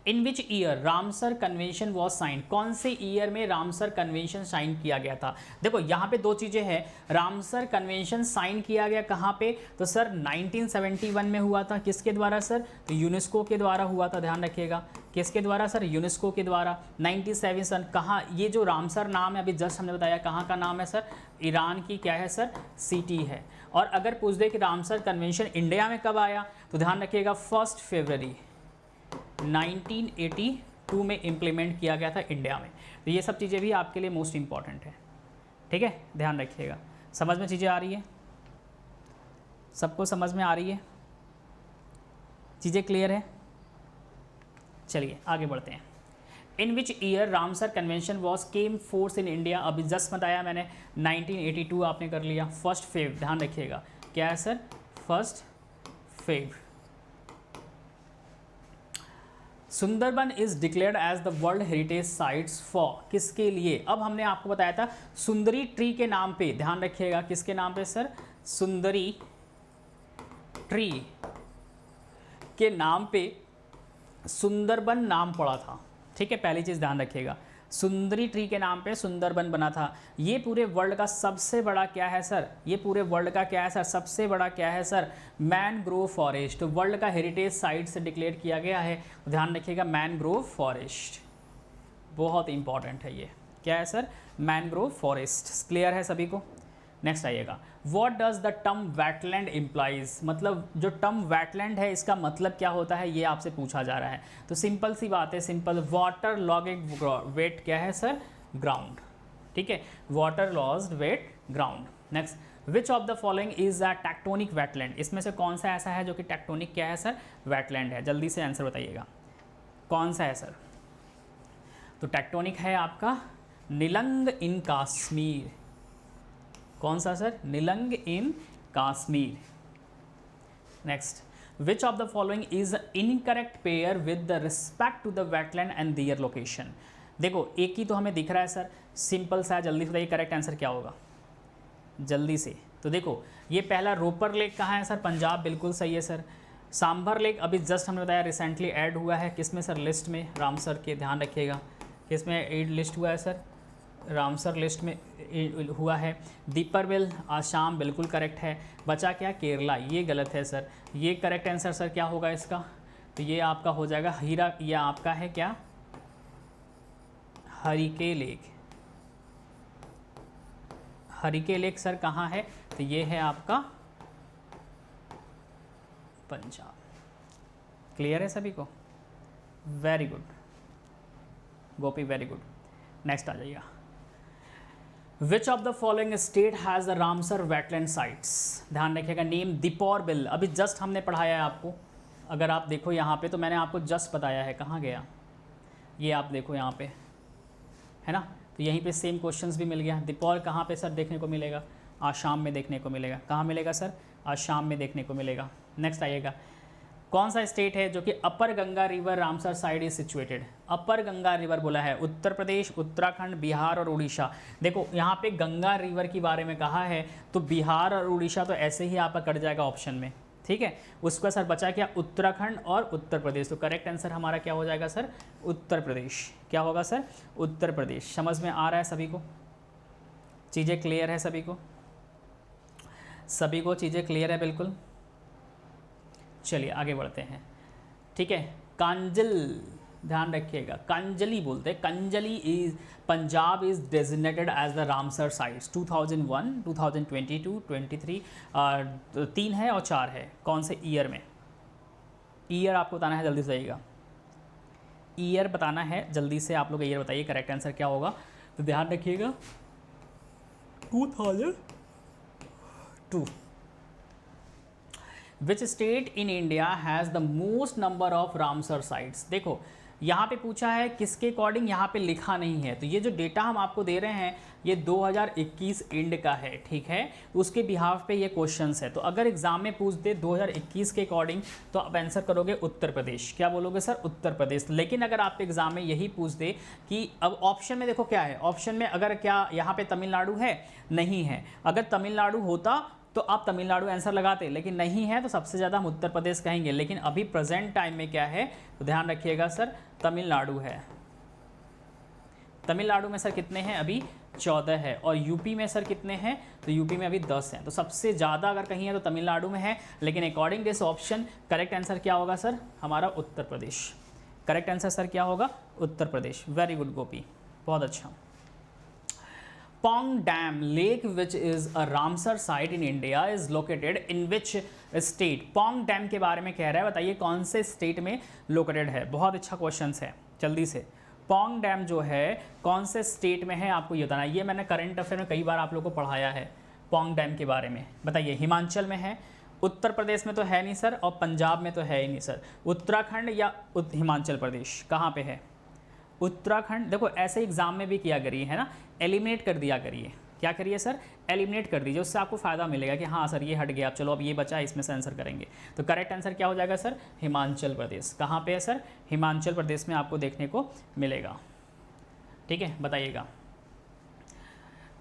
In which year Ramsar convention was sign, कौन से ईयर में रामसर कन्वेंशन साइन किया गया था? देखो यहाँ पे दो चीज़ें हैं। रामसर कन्वेंशन साइन किया गया कहाँ पे? तो सर 1971 में हुआ था। किसके द्वारा सर? तो यूनेस्को के द्वारा हुआ था, ध्यान रखिएगा। किसके द्वारा सर? यूनेस्को के द्वारा। 97 सन। कहाँ? ये जो रामसर नाम है, अभी जस्ट हमने बताया कहाँ का नाम है सर? ईरान की क्या है सर? सिटी है। और अगर पूछ दे कि रामसर कन्वेंशन इंडिया में कब आया, तो ध्यान रखिएगा 1 फरवरी 1982 में इम्प्लीमेंट किया गया था इंडिया में। तो ये सब चीज़ें भी आपके लिए मोस्ट इंपॉर्टेंट है। ठीक है, ध्यान रखिएगा। समझ में चीज़ें आ रही है? सबको समझ में आ रही है? चीज़ें क्लियर है? चलिए आगे बढ़ते हैं। In which year Ramsar convention was came force in India, अभी जस्ट बताया मैंने 1982 आपने कर लिया। 1 फेब, ध्यान रखिएगा क्या है sir? 1 Feb. Sundarban is declared as the world heritage sites for, किसके लिए? अब हमने आपको बताया था सुंदरी ट्री के नाम पे, ध्यान रखिएगा किसके नाम पे सर? सुंदरी ट्री के नाम पे सुंदरबन नाम पड़ा था। ठीक है, पहली चीज़ ध्यान रखिएगा, सुंदरी ट्री के नाम पे सुंदरबन बना था। ये पूरे वर्ल्ड का सबसे बड़ा क्या है सर? ये पूरे वर्ल्ड का क्या है सर? सबसे बड़ा क्या है सर? Mangrove forest. वर्ल्ड का हेरिटेज साइट से डिक्लेयर किया गया है, ध्यान रखिएगा। मैनग्रोव फॉरेस्ट बहुत इंपॉर्टेंट है। ये क्या है सर? Mangrove forest. क्लियर है सभी को? नेक्स्ट आइएगा। What does the term wetland implies, मतलब जो टर्म वेटलैंड है इसका मतलब क्या होता है, ये आपसे पूछा जा रहा है। तो सिंपल सी बात है, सिंपल, वाटर लॉगिंग वेट क्या है सर? ग्राउंड। ठीक है, water lossed wet ground. Next, which of the following is a tectonic wetland, इसमें से कौन सा ऐसा है जो कि टेक्टोनिक क्या है सर? वेटलैंड है। जल्दी से आंसर बताइएगा कौन सा है सर? तो टेक्टोनिक है आपका नीलंग इन कश्मीर। कौन सा sir? Nilang in Kashmir. Next, which of the following is incorrect pair with the respect to the wetland and their location. देखो एक ही तो हमें दिख रहा है सर, सिंपल सा है, जल्दी से बताइए करेक्ट आंसर क्या होगा जल्दी से। तो देखो ये पहला रोपर लेक कहाँ है सर? पंजाब, बिल्कुल सही है सर। सांभर लेक अभी जस्ट हमने बताया रिसेंटली ऐड हुआ है, किसमें सर? लिस्ट में, रामसर के, ध्यान रखिएगा किसमें ऐड लिस्ट हुआ है सर? रामसर लिस्ट में हुआ है। दीपरबिल आसाम, बिल्कुल करेक्ट है। बचा क्या? केरला, ये गलत है सर। ये करेक्ट आंसर सर क्या होगा इसका? तो ये आपका हो जाएगा हीरा, ये आपका है क्या? Harike lake. Harike lake sir कहाँ है? तो ये है आपका पंजाब। क्लियर है सभी को? वेरी गुड गोपी, वेरी गुड। नेक्स्ट आ जाइएगा। विच of the following state has the Ramsar wetland sites, ध्यान रखिएगा। नेम दीपौरबिल, अभी जस्ट हमने पढ़ाया है आपको। अगर आप देखो यहाँ पे तो मैंने आपको जस्ट बताया है, कहाँ गया ये आप देखो यहाँ पे है ना। तो यहीं पे सेम क्वेश्चंस भी मिल गया। दीपौर कहाँ पे सर देखने को मिलेगा? आसाम में देखने को मिलेगा। कहाँ मिलेगा सर? आसाम में देखने को मिलेगा। नेक्स्ट आइएगा, कौन सा स्टेट है जो कि upper Ganga river Ramsar site is situated? Upper Ganga river बोला है उत्तर प्रदेश, उत्तराखंड, बिहार और उड़ीसा। देखो यहाँ पे गंगा रिवर के बारे में कहा है, तो बिहार और उड़ीसा तो ऐसे ही आपका कट जाएगा ऑप्शन में। ठीक है, उसका सर बचा क्या? उत्तराखंड और उत्तर प्रदेश। तो करेक्ट आंसर हमारा क्या हो जाएगा सर? उत्तर प्रदेश। क्या होगा सर? उत्तर प्रदेश। समझ में आ रहा है सभी को? चीज़ें क्लियर है सभी को? सभी को चीज़ें क्लियर है बिल्कुल? चलिए आगे बढ़ते हैं। ठीक है, कांजल, ध्यान रखिएगा कांजली बोलते हैं। Kanjli is Punjab is designated as the Ramsar sites 2001, 2022, 23, 3 है और 4 है। कौन से ईयर में? ईयर आपको बताना है, जल्दी से आइएगा। ईयर बताना है जल्दी से, आप लोग ईयर बताइए करेक्ट आंसर क्या होगा। तो ध्यान रखिएगा 2002। विच state in India has the most number of Ramsar sites? देखो यहाँ पे पूछा है किसके अकॉर्डिंग, यहाँ पे लिखा नहीं है। तो ये जो डेटा हम आपको दे रहे हैं ये 2021 एंड का है, ठीक है। उसके बिहाफ पे ये क्वेश्चंस है। तो अगर एग्जाम में पूछ दे 2021 के अकॉर्डिंग तो आप आंसर करोगे उत्तर प्रदेश। क्या बोलोगे सर? उत्तर प्रदेश। लेकिन अगर आप एग्जाम में यही पूछ दे कि अब ऑप्शन में देखो क्या है, ऑप्शन में अगर क्या यहाँ पे तमिलनाडु है, नहीं है। अगर तमिलनाडु होता तो आप तमिलनाडु आंसर लगाते, लेकिन नहीं है तो सबसे ज़्यादा हम उत्तर प्रदेश कहेंगे। लेकिन अभी प्रेजेंट टाइम में क्या है तो ध्यान रखिएगा सर, तमिलनाडु है। तमिलनाडु में सर कितने हैं? अभी 14 है। और यूपी में सर कितने हैं? तो यूपी में अभी 10 हैं। तो सबसे ज़्यादा अगर कहीं है तो तमिलनाडु में है। लेकिन according this option correct answer क्या होगा सर? हमारा Uttar Pradesh. Correct answer sir क्या होगा? उत्तर प्रदेश। वेरी गुड गोपी, बहुत अच्छा। Pong Dam lake, which is a Ramsar site in India, is located in which state? Pong Dam के बारे में कह रहा है, बताइए कौन से स्टेट में लोकेटेड है। बहुत अच्छा क्वेश्चन है, जल्दी से। पोंग डैम जो है कौन से स्टेट में है आपको ये बताना है। ये मैंने करंट अफेयर में कई बार आप लोगों को पढ़ाया है पोंग डैम के बारे में। बताइए हिमाचल में है, उत्तर प्रदेश में तो है नहीं सर, और पंजाब में तो है ही नहीं सर। उत्तराखंड या हिमाचल प्रदेश, कहाँ पे है? उत्तराखंड। देखो ऐसे एग्जाम में भी किया करिए, है ना, एलिमिनेट कर दिया करिए। क्या करिए सर? एलिमिनेट कर दीजिए, उससे आपको फ़ायदा मिलेगा कि हाँ सर ये हट गया, अब चलो अब ये बचा, इसमें से आंसर करेंगे। तो करेक्ट आंसर क्या हो जाएगा सर? हिमाचल प्रदेश। कहाँ पे है सर? हिमाचल प्रदेश में आपको देखने को मिलेगा, ठीक है। बताइएगा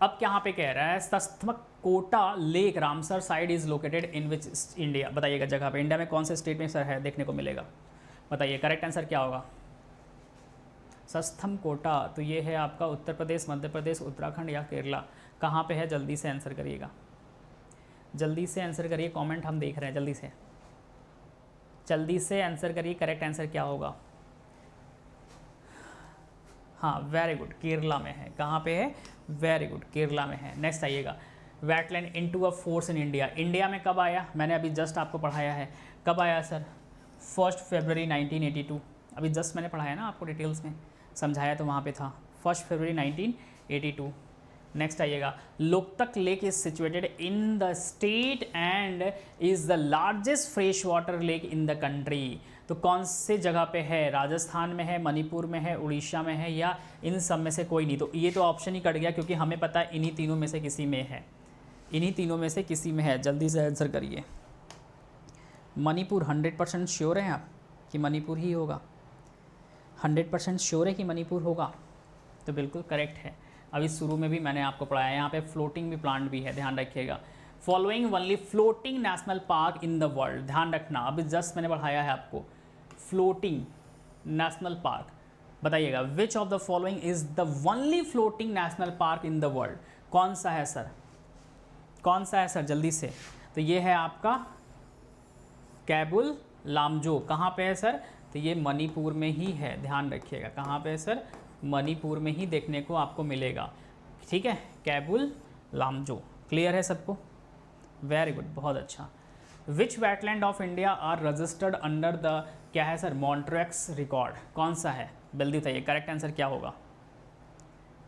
अब यहाँ पे कह रहा है Sasthamkotta lake Ramsar site is located in which India. बताइएगा जगह पे, इंडिया में कौन से स्टेट में सर है देखने को मिलेगा? बताइए करेक्ट आंसर क्या होगा? सस्थमकोटा, तो ये है आपका उत्तर प्रदेश, मध्य प्रदेश, उत्तराखंड या केरला। कहाँ पे है? जल्दी से आंसर करिएगा, जल्दी से आंसर करिए, कमेंट हम देख रहे हैं, जल्दी से जल्दी से आंसर करिए। करेक्ट आंसर क्या होगा? हाँ वेरी गुड, केरला में है। कहाँ पे है? वेरी गुड, केरला में है। नेक्स्ट आइएगा, wetland into a force in India. India में कब आया? मैंने अभी जस्ट आपको पढ़ाया है। कब आया सर? 1 फरवरी 1982। अभी जस्ट मैंने पढ़ाया ना आपको, डिटेल्स में समझाया तो वहाँ पे था 1 फरवरी 1982। नेक्स्ट आइएगा, Loktak lake is situated in the state and is the largest fresh water lake in the country. तो कौन से जगह पे है? राजस्थान में है, मणिपुर में है, उड़ीसा में है, या इन सब में से कोई नहीं? तो ये तो ऑप्शन ही कट गया, क्योंकि हमें पता है इन्हीं तीनों में से किसी में है, इन्हीं तीनों में से किसी में है। जल्दी से आंसर करिए। मणिपुर 100% श्योर हैं आप कि मणिपुर ही होगा? 100% श्योर है कि मणिपुर होगा? तो बिल्कुल करेक्ट है। अभी शुरू में भी मैंने आपको पढ़ाया, यहाँ पे फ्लोटिंग भी प्लांट भी है, ध्यान रखिएगा। Following only floating national park in the world, ध्यान रखना, अभी जस्ट मैंने पढ़ाया है आपको फ्लोटिंग नेशनल पार्क। बताइएगा which of the following is the only floating national park in the world? कौन सा है सर? कौन सा है सर? जल्दी से। तो ये है आपका कैबुल लामजो। कहाँ पे है सर? तो ये मणिपुर में ही है, ध्यान रखिएगा। कहाँ पे है सर? मणिपुर में ही देखने को आपको मिलेगा, ठीक है। कैबुल लामजो, क्लियर है सबको? वेरी गुड, बहुत अच्छा। Which wetland of India are registered under the, क्या है सर? मॉन्ट्रेक्स रिकॉर्ड। कौन सा है? जल्दी बताइए करेक्ट आंसर क्या होगा?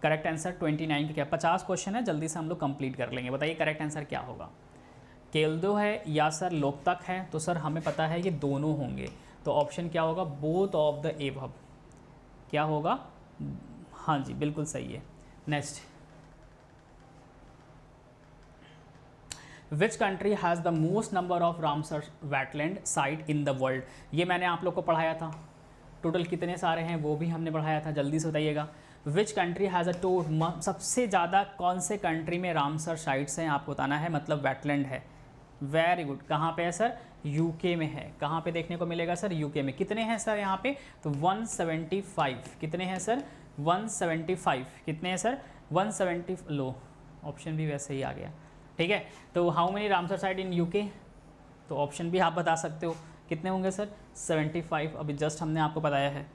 करेक्ट आंसर 29 का क्या? 50 क्वेश्चन है, जल्दी से हम लोग कंप्लीट कर लेंगे। बताइए करेक्ट आंसर क्या होगा? केल्दो है या सर लोकतक है? तो सर हमें पता है ये दोनों होंगे, तो ऑप्शन क्या होगा? Both of the above. क्या होगा? हाँ जी बिल्कुल सही है। Next, which country has the most number of Ramsar wetland site in the world? ये मैंने आप लोग को पढ़ाया था, टोटल कितने सारे हैं वो भी हमने पढ़ाया था। जल्दी से बताइएगा, विच कंट्री हैज़ अ सबसे ज़्यादा कौन से कंट्री में रामसर साइट्स हैं आपको बताना है, मतलब वेटलैंड है। वेरी गुड, कहाँ पे है सर? यूके में है। कहाँ पे देखने को मिलेगा सर? यूके में। कितने हैं सर यहाँ पे? तो 175। कितने हैं सर? 175। कितने हैं सर? 170। लो, ऑप्शन भी वैसे ही आ गया, ठीक है। तो how many Ramsar site in UK? तो ऑप्शन भी आप बता सकते हो, कितने होंगे सर? 75। अभी जस्ट हमने आपको बताया है,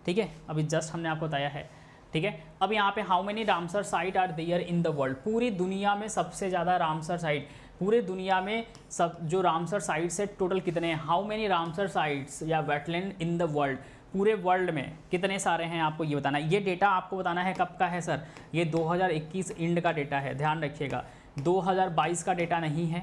ठीक है, अभी जस्ट हमने आपको बताया है, ठीक है। अब यहाँ पे how many Ramsar site are there in the world? पूरी दुनिया में सबसे ज़्यादा रामसर साइट, पूरे दुनिया में सब जो रामसर साइट्स है टोटल कितने हैं? हाउ मेनी रामसर साइट्स या वेटलैंड इन द वर्ल्ड? पूरे वर्ल्ड में कितने सारे हैं आपको ये बताना है। ये डेटा आपको बताना है कब का है सर? ये 2021 एंड का डेटा है, ध्यान रखिएगा। 2022 का डेटा नहीं है,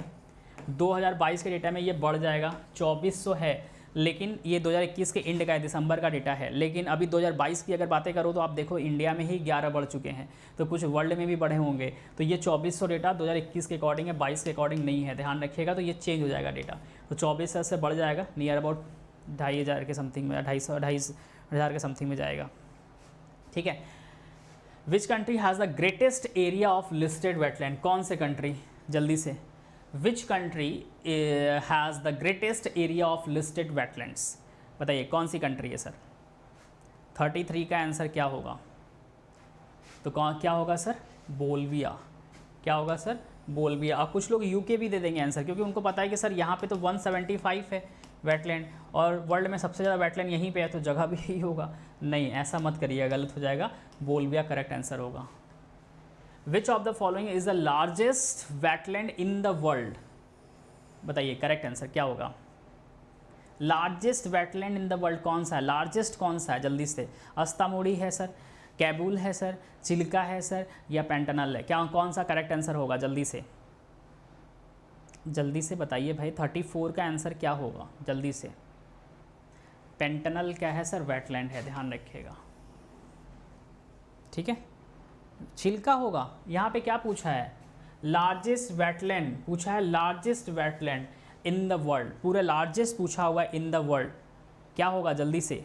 2022 के डेटा में ये बढ़ जाएगा, 2400 है। लेकिन ये 2021 के एंड का है, दिसंबर का डेटा है। लेकिन अभी 2022 की अगर बातें करो तो आप देखो इंडिया में ही 11 बढ़ चुके हैं, तो कुछ वर्ल्ड में भी बढ़े होंगे। तो ये 2400 डेटा 2021 के अकॉर्डिंग है, 22 के अकॉर्डिंग नहीं है, ध्यान रखिएगा। तो ये चेंज हो जाएगा डेटा, तो 2400 से बढ़ जाएगा, नियर अबाउट 2500 के समथिंग में, 2,500 के समथिंग में जाएगा, ठीक है। Which country has the greatest area of listed wetland, कौन से कंट्री, जल्दी से, which country has the greatest area of listed wetlands, बताइए कौन सी कंट्री है सर। 33 का आंसर क्या होगा, तो कौन क्या होगा सर, बोल्विया, क्या होगा सर, बोल्विया। और कुछ लोग यूके भी दे देंगे आंसर, क्योंकि उनको पता है कि सर यहाँ पे तो 175 है वेटलैंड, और वर्ल्ड में सबसे ज़्यादा वेटलैंड यहीं पे है, तो जगह भी यही होगा। नहीं, ऐसा मत करिए, गलत हो जाएगा, बोल्विया करेक्ट आंसर होगा। विच of the following is the largest wetland in the world, बताइए करेक्ट आंसर क्या होगा। Largest wetland in the world कौन सा है, लार्जेस्ट कौन सा है, जल्दी से। अस्तामोड़ी है सर, कैबुल है सर, चिल्का है सर, या पेंटनल है, क्या कौन सा करेक्ट आंसर होगा, जल्दी से, जल्दी से बताइए भाई। 34 का आंसर क्या होगा, जल्दी से। पेंटनल क्या है सर, वेटलैंड है, ध्यान रखिएगा, ठीक है। चिल्का होगा, यहाँ पे क्या पूछा है, लार्जेस्ट वेटलैंड पूछा है, largest wetland in the world, पूरे लार्जेस्ट पूछा हुआ है इन द वर्ल्ड, क्या होगा जल्दी से,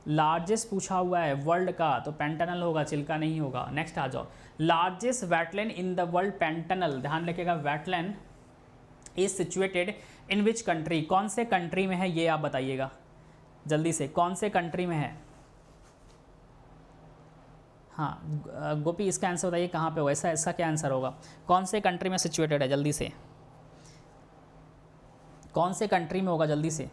लार्जेस्ट पूछा हुआ है वर्ल्ड का, तो पेंटनल होगा, चिल्का नहीं होगा। नेक्स्ट आ जाओ, largest wetland in the world, Pantanal, ध्यान रखिएगा। Wetland is situated in which country, कौन से कंट्री में है, ये आप बताइएगा जल्दी से, कौन से कंट्री में है। हाँ गोपी, इसका आंसर बताइए कहाँ पे होगा, ऐसा क्या आंसर होगा, कौन से कंट्री में सिचुएटेड है, जल्दी से, कौन से कंट्री में होगा, जल्दी से।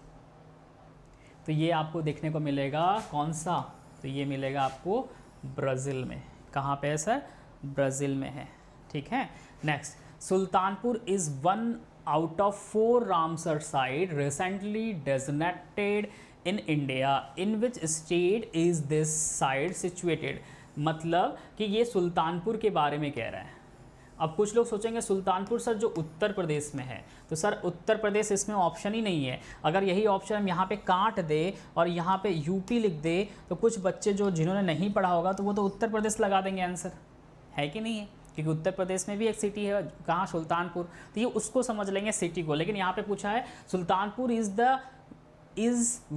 तो ये आपको देखने को मिलेगा कौन सा, तो ये मिलेगा आपको ब्राज़ील में। कहाँ पे है सर, ब्राज़ील में है, ठीक है। Next, Sultanpur is 1 out of 4 Ramsar site recently designated in India, in which state is this site situated, मतलब कि ये सुल्तानपुर के बारे में कह रहा है। अब कुछ लोग सोचेंगे सुल्तानपुर सर जो उत्तर प्रदेश में है, तो सर उत्तर प्रदेश इसमें ऑप्शन ही नहीं है। अगर यही ऑप्शन हम यहाँ पे काट दे और यहाँ पे यूपी लिख दे, तो कुछ बच्चे जो जिन्होंने नहीं पढ़ा होगा तो वो तो उत्तर प्रदेश लगा देंगे आंसर, है कि नहीं है, क्योंकि उत्तर प्रदेश में भी एक सिटी है, कहाँ, सुल्तानपुर, तो ये उसको समझ लेंगे सिटी को। लेकिन यहाँ पे पूछा है Sultanpur is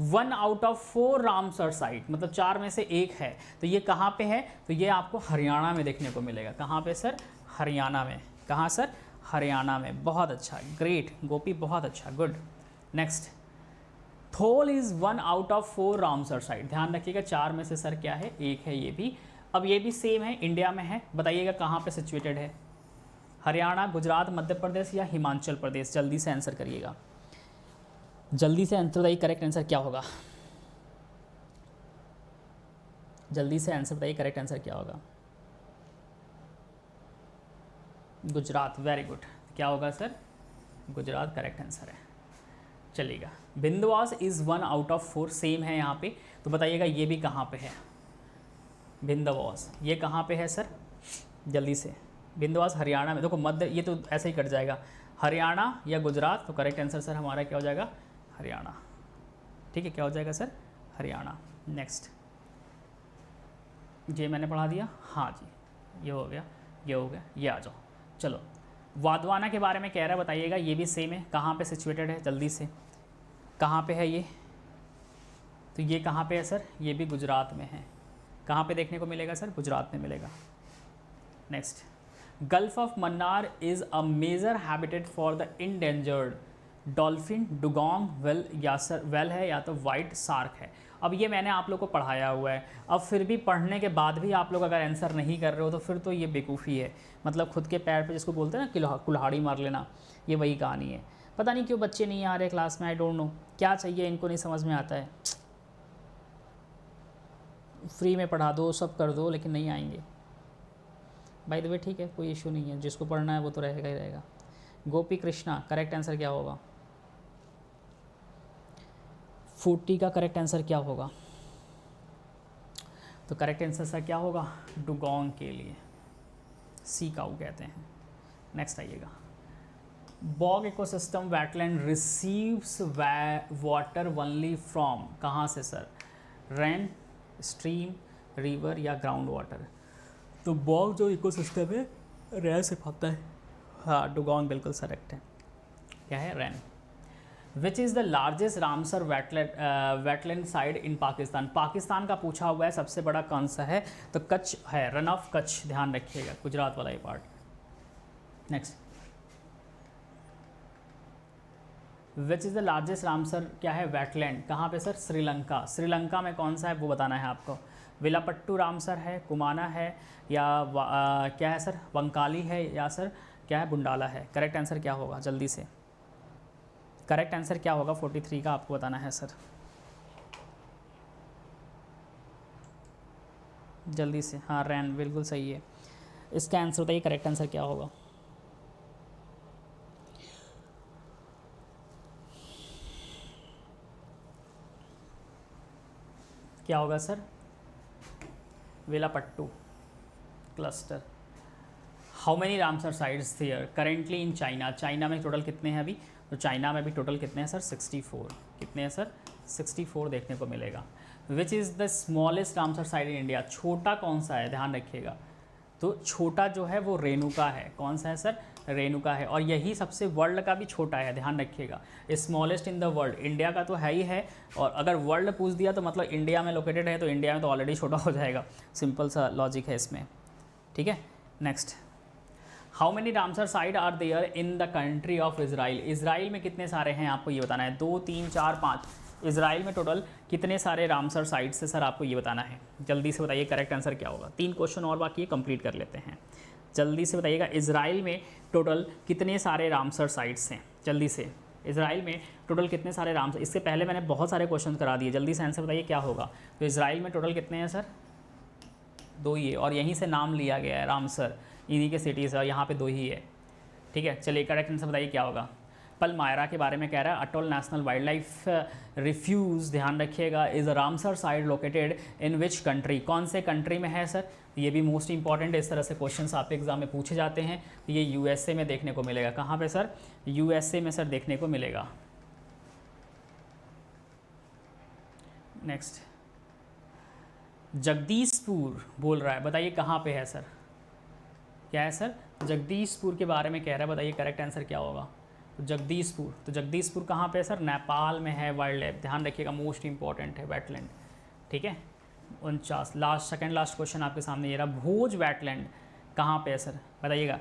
1 out of 4 Ramsar site, मतलब 4 में से एक है, तो ये कहाँ पे है, तो ये आपको हरियाणा में देखने को मिलेगा। कहाँ पे सर, हरियाणा में। कहाँ सर, हरियाणा में। बहुत अच्छा, ग्रेट गोपी, बहुत अच्छा, good. Next, Thol is 1 out of 4 Ramsar site, ध्यान रखिएगा 4 में से सर क्या है, एक है ये भी। अब ये भी सेम है, इंडिया में है, बताइएगा कहाँ पे सिचुएटेड है, हरियाणा, गुजरात, मध्य प्रदेश या हिमाचल प्रदेश, जल्दी से आंसर करिएगा, जल्दी से आंसर बताइए, करेक्ट आंसर क्या होगा, जल्दी से आंसर बताइए, करेक्ट आंसर क्या होगा। गुजरात, वेरी गुड, क्या होगा सर, गुजरात करेक्ट आंसर है, चलिएगा। बिंदवास इज़ 1 out of 4, सेम है यहाँ पे, तो बताइएगा ये भी कहाँ पे है, बिंदवास ये कहाँ पे है सर, जल्दी से। बिंदवास हरियाणा में, देखो मध्य, ये तो ऐसे ही कट जाएगा, हरियाणा या गुजरात, तो करेक्ट आंसर सर हमारा क्या हो जाएगा, हरियाणा, ठीक है, क्या हो जाएगा सर, हरियाणा। नेक्स्ट, ये मैंने पढ़ा दिया, हाँ जी, ये हो गया, ये हो गया, ये आ जाओ। चलो, वाधवाना के बारे में कह रहा है, बताइएगा, ये भी सेम है, कहाँ पे सिचुएटेड है, जल्दी से, कहाँ पे है ये, तो ये कहाँ पे है सर, ये भी गुजरात में है। कहाँ पे देखने को मिलेगा सर, गुजरात में मिलेगा। Next, gulf of Mannar is a major habitat for the endangered dolphin, dugong whale, या सर वेल है या तो वाइट शार्क है। अब ये मैंने आप लोग को पढ़ाया हुआ है, अब फिर भी पढ़ने के बाद भी आप लोग अगर आंसर नहीं कर रहे हो तो फिर तो ये बेवकूफ़ी है, मतलब खुद के पैर पे जिसको बोलते हैं ना कुल्हाड़ी मार लेना, ये वही कहानी है। पता नहीं क्यों बच्चे नहीं आ रहे क्लास में, आई डोंट नो क्या चाहिए इनको, नहीं समझ में आता है। फ्री में पढ़ा दो, सब कर दो, लेकिन नहीं आएंगे। बाय द वे ठीक है, कोई इशू नहीं है, जिसको पढ़ना है वो तो रहेगा ही रहेगा। गोपी कृष्णा, करेक्ट आंसर क्या होगा, 40 का करेक्ट आंसर क्या होगा, तो करेक्ट आंसर सर क्या होगा, डुगोंग के लिए, सी काऊ कहते हैं। नेक्स्ट आइएगा, bog ecosystem wetland receives water only from, कहाँ से सर? रेन, स्ट्रीम, रिवर या ग्राउंड वाटर? तो बॉग जो इकोसिस्टम है रेन से पाता है। हाँ, डुगोंग बिल्कुल करेक्ट है। क्या है? Rain. Which is the largest Ramsar wetland side इन पाकिस्तान? पाकिस्तान का पूछा हुआ है, सबसे बड़ा कौन सा है? तो कच्छ है, रन ऑफ कच्छ, ध्यान रखिएगा, गुजरात वाला ये part. Next, which is the largest Ramsar क्या है? वेटलैंड, कहाँ पे सर? श्रीलंका। श्रीलंका में कौन सा है वो बताना है आपको। विलापट्टू रामसर है, कुमाना है, या क्या है सर? वंकाली है, या सर क्या है? बुंडाला है। करेक्ट आंसर क्या होगा? जल्दी से करेक्ट आंसर क्या होगा 43 का आपको बताना है सर, जल्दी से। हाँ, रैन बिल्कुल सही है। इसका आंसर बताइए, करेक्ट आंसर क्या होगा? क्या होगा sir? Wilpattu cluster. How many Ramsar sites there currently in China? China में टोटल कितने हैं अभी? तो चाइना में भी टोटल कितने हैं सर? 64। कितने हैं सर? 64 देखने को मिलेगा। Which is the smallest Ramsar site in India? छोटा कौन सा है? ध्यान रखिएगा। तो छोटा जो है वो रेणुका है। कौन सा है सर? रेणुका है। और यही सबसे वर्ल्ड का भी छोटा है, ध्यान रखिएगा। Smallest in the world, India का तो है ही है, और अगर वर्ल्ड पूछ दिया तो मतलब इंडिया में लोकेटेड है, तो इंडिया में तो ऑलरेडी छोटा हो जाएगा। सिंपल सा लॉजिक है इसमें, ठीक है। Next, how many Ramsar site are there in the country of Israel? Israel में कितने सारे हैं आपको ये बताना है। 2, 3, 4, 5। इसराइल में टोटल कितने सारे रामसर साइट्स है सर, आपको ये बताना है। जल्दी से बताइए, करेक्ट आंसर क्या होगा। 3 क्वेश्चन और बाकी है, कंप्लीट कर लेते हैं। जल्दी से बताइएगा, इसराइल में टोटल कितने सारे रामसर साइट्स हैं? जल्दी से, इसराइल में टोटल कितने सारे रामसर? इससे पहले मैंने बहुत सारे क्वेश्चन करा दिए, जल्दी से आंसर बताइए क्या होगा। तो इसराइल में टोटल कितने हैं सर? 2 ही है, और यहीं से नाम लिया गया है रामसर, इन्हीं के सिटीज़ है, और यहाँ पे 2 ही है, ठीक है। चलिए करेक्ट आंसर बताइए क्या होगा। पलमायरा के बारे में कह रहा है, atoll national wildlife refuge, ध्यान रखिएगा, is a Ramsar site located in which country? कौन से कंट्री में है सर? ये भी मोस्ट इंपॉर्टेंट है, इस तरह से क्वेश्चंस आपके एग्जाम में पूछे जाते हैं। तो ये यूएसए में देखने को मिलेगा। कहाँ पे सर? यूएसए में सर देखने को मिलेगा। नेक्स्ट, जगदीशपुर बोल रहा है, बताइए कहाँ पे है सर? क्या है सर? जगदीशपुर के बारे में कह रहा है, बताइए करेक्ट आंसर क्या होगा। तो जगदीशपुर, तो जगदीशपुर कहाँ पे है सर? नेपाल में है वाइल्ड लाइफ, ध्यान रखिएगा, मोस्ट इंपॉर्टेंट है वेटलैंड, ठीक है। 49, लास्ट सेकंड लास्ट क्वेश्चन आपके सामने ये रहा, भोज वेटलैंड कहाँ पे है सर? बताइएगा।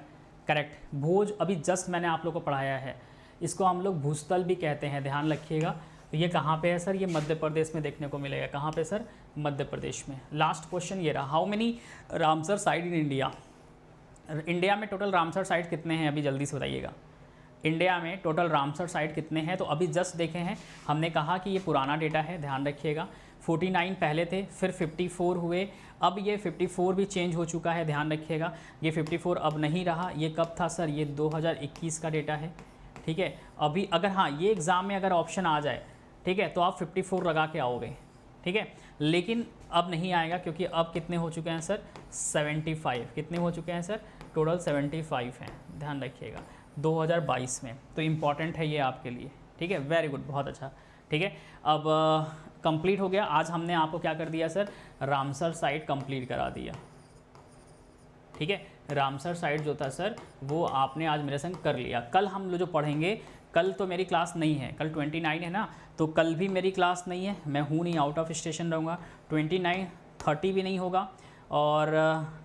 करेक्ट, भोज अभी जस्ट मैंने आप लोग को पढ़ाया है, इसको हम लोग भूस्थल भी कहते हैं, ध्यान रखिएगा। तो ये कहाँ पे है सर? ये मध्य प्रदेश में देखने को मिलेगा। कहाँ पे सर? मध्य प्रदेश में। लास्ट क्वेश्चन ये रहा, how many Ramsar site in India? India में टोटल रामसर साइट कितने हैं अभी, जल्दी से बताइएगा। इंडिया में टोटल रामसर साइट कितने हैं? तो अभी जस्ट देखे हैं, हमने कहा कि ये पुराना डेटा है, ध्यान रखिएगा। 49 पहले थे, फिर 54 हुए, अब ये 54 भी चेंज हो चुका है, ध्यान रखिएगा। ये 54 अब नहीं रहा, ये कब था सर? ये 2021 का डेटा है, ठीक है। अभी अगर हाँ ये एग्ज़ाम में अगर ऑप्शन आ जाए, ठीक है, तो आप 54 लगा के आओगे, ठीक है। लेकिन अब नहीं आएगा, क्योंकि अब कितने हो चुके हैं सर? 75। कितने हो चुके हैं सर? टोटल 75 हैं, ध्यान रखिएगा, 2022 में। तो इम्पॉर्टेंट है ये आपके लिए, ठीक है। वेरी गुड, बहुत अच्छा, ठीक है। अब कंप्लीट हो गया। आज हमने आपको क्या कर दिया सर? रामसर साइट कंप्लीट करा दिया, ठीक है। रामसर साइट जो था सर, वो आपने आज मेरे संग कर लिया। कल हम लोग जो पढ़ेंगे, कल तो मेरी क्लास नहीं है, कल 29 है ना, तो कल भी मेरी क्लास नहीं है, मैं हूँ नहीं, आउट ऑफ स्टेशन रहूँगा। 29, 30 भी नहीं होगा, और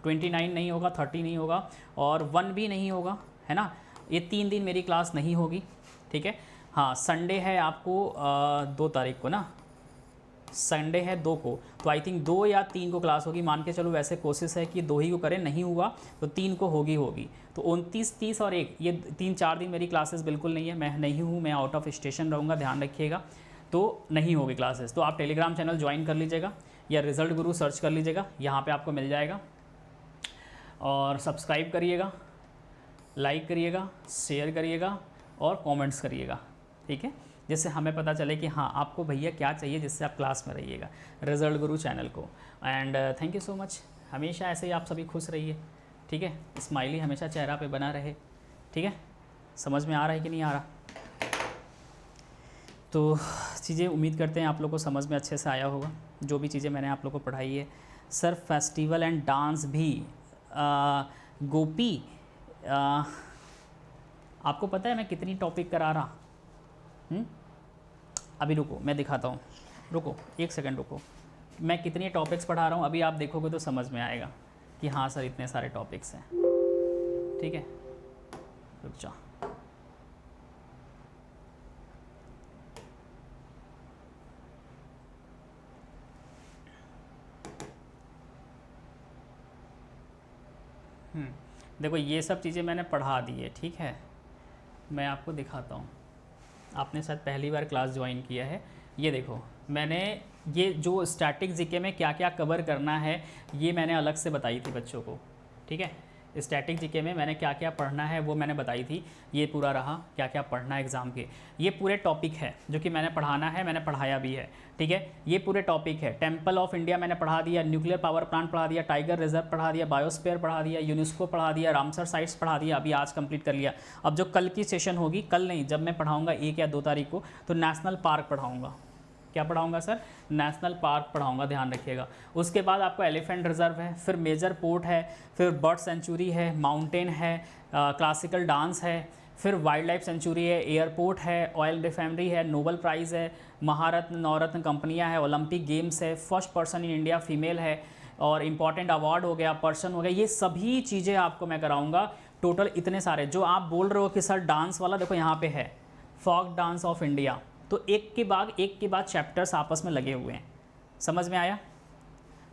29 नहीं होगा, 30 नहीं होगा, और 1 भी नहीं होगा, है ना। ये 3 दिन मेरी क्लास नहीं होगी, ठीक है। हाँ, संडे है आपको 2 तारीख को ना, संडे है 2 को, तो आई थिंक 2 या 3 को क्लास होगी, मान के चलो। वैसे कोशिश है कि 2 ही को करें, नहीं हुआ तो 3 को होगी। तो 29, 30 और 1, ये 3-4 दिन मेरी क्लासेस बिल्कुल नहीं है, मैं नहीं हूँ, मैं आउट ऑफ स्टेशन रहूँगा, ध्यान रखिएगा। तो नहीं होगी क्लासेस। तो आप टेलीग्राम चैनल ज्वाइन कर लीजिएगा, या रिजल्ट गुरु सर्च कर लीजिएगा, यहाँ पर आपको मिल जाएगा। और सब्सक्राइब करिएगा, लाइक करिएगा, शेयर करिएगा, और कमेंट्स करिएगा, ठीक है, जिससे हमें पता चले कि हाँ आपको भैया क्या चाहिए, जिससे आप क्लास में रहिएगा रिजल्ट गुरु चैनल को। And thank you so much. हमेशा ऐसे ही आप सभी खुश रहिए, ठीक है, स्माइली हमेशा चेहरा पे बना रहे, ठीक है। समझ में आ रहा है कि नहीं आ रहा? तो चीज़ें उम्मीद करते हैं आप लोग को समझ में अच्छे से आया होगा, जो भी चीज़ें मैंने आप लोग को पढ़ाई है। सर फेस्टिवल एंड डांस भी गोपी आपको पता है मैं कितनी टॉपिक करा रहा? अभी रुको मैं दिखाता हूँ, रुको 1 सेकंड रुको, मैं कितनी टॉपिक्स पढ़ा रहा हूँ अभी आप देखोगे तो समझ में आएगा कि हाँ सर इतने सारे टॉपिक्स हैं। ठीक है, रुक जा। देखो ये सब चीज़ें मैंने पढ़ा दी है, ठीक है। मैं आपको दिखाता हूँ, आपने शायद पहली बार क्लास ज्वाइन किया है। ये देखो मैंने ये जो स्टैटिक जीके में क्या क्या कवर करना है ये मैंने अलग से बताई थी बच्चों को, ठीक है। स्टैटिक जीके में मैंने क्या क्या पढ़ना है वो मैंने बताई थी। ये पूरा रहा क्या क्या पढ़ना है एग्ज़ाम के, ये पूरे टॉपिक है जो कि मैंने पढ़ाना है, मैंने पढ़ाया भी है, ठीक है। ये पूरे टॉपिक है। टेम्पल ऑफ इंडिया मैंने पढ़ा दिया, न्यूक्लियर पावर प्लांट पढ़ा दिया, टाइगर रिजर्व पढ़ा दिया, बायोस्फीयर पढ़ा दिया, यूनेस्को पढ़ा दिया, रामसर साइट्स पढ़ा दिया, अभी आज कंप्लीट कर लिया। अब जो कल की सेशन होगी, कल नहीं जब मैं पढ़ाऊँगा 1 या 2 तारीख को, तो नेशनल पार्क पढ़ाऊँगा। क्या पढ़ाऊंगा सर? नेशनल पार्क पढ़ाऊंगा, ध्यान रखिएगा। उसके बाद आपको एलिफेंट रिजर्व है, फिर मेजर पोर्ट है, फिर बर्ड सेंचुरी है, माउंटेन है, क्लासिकल डांस है, फिर वाइल्ड लाइफ सेंचुरी है, एयरपोर्ट है, ऑयल रिफाइनरी है, नोबल प्राइज़ है, महारत्न नवरत्न कंपनियां है, ओलंपिक गेम्स है, first person in India female है, और इम्पॉर्टेंट अवार्ड हो गया, पर्सन हो गया, ये सभी चीज़ें आपको मैं कराऊंगा। टोटल इतने सारे जो आप बोल रहे हो कि सर डांस वाला देखो यहाँ पे है, फोक डांस ऑफ इंडिया, तो एक के बाद चैप्टर्स आपस में लगे हुए हैं। समझ में आया?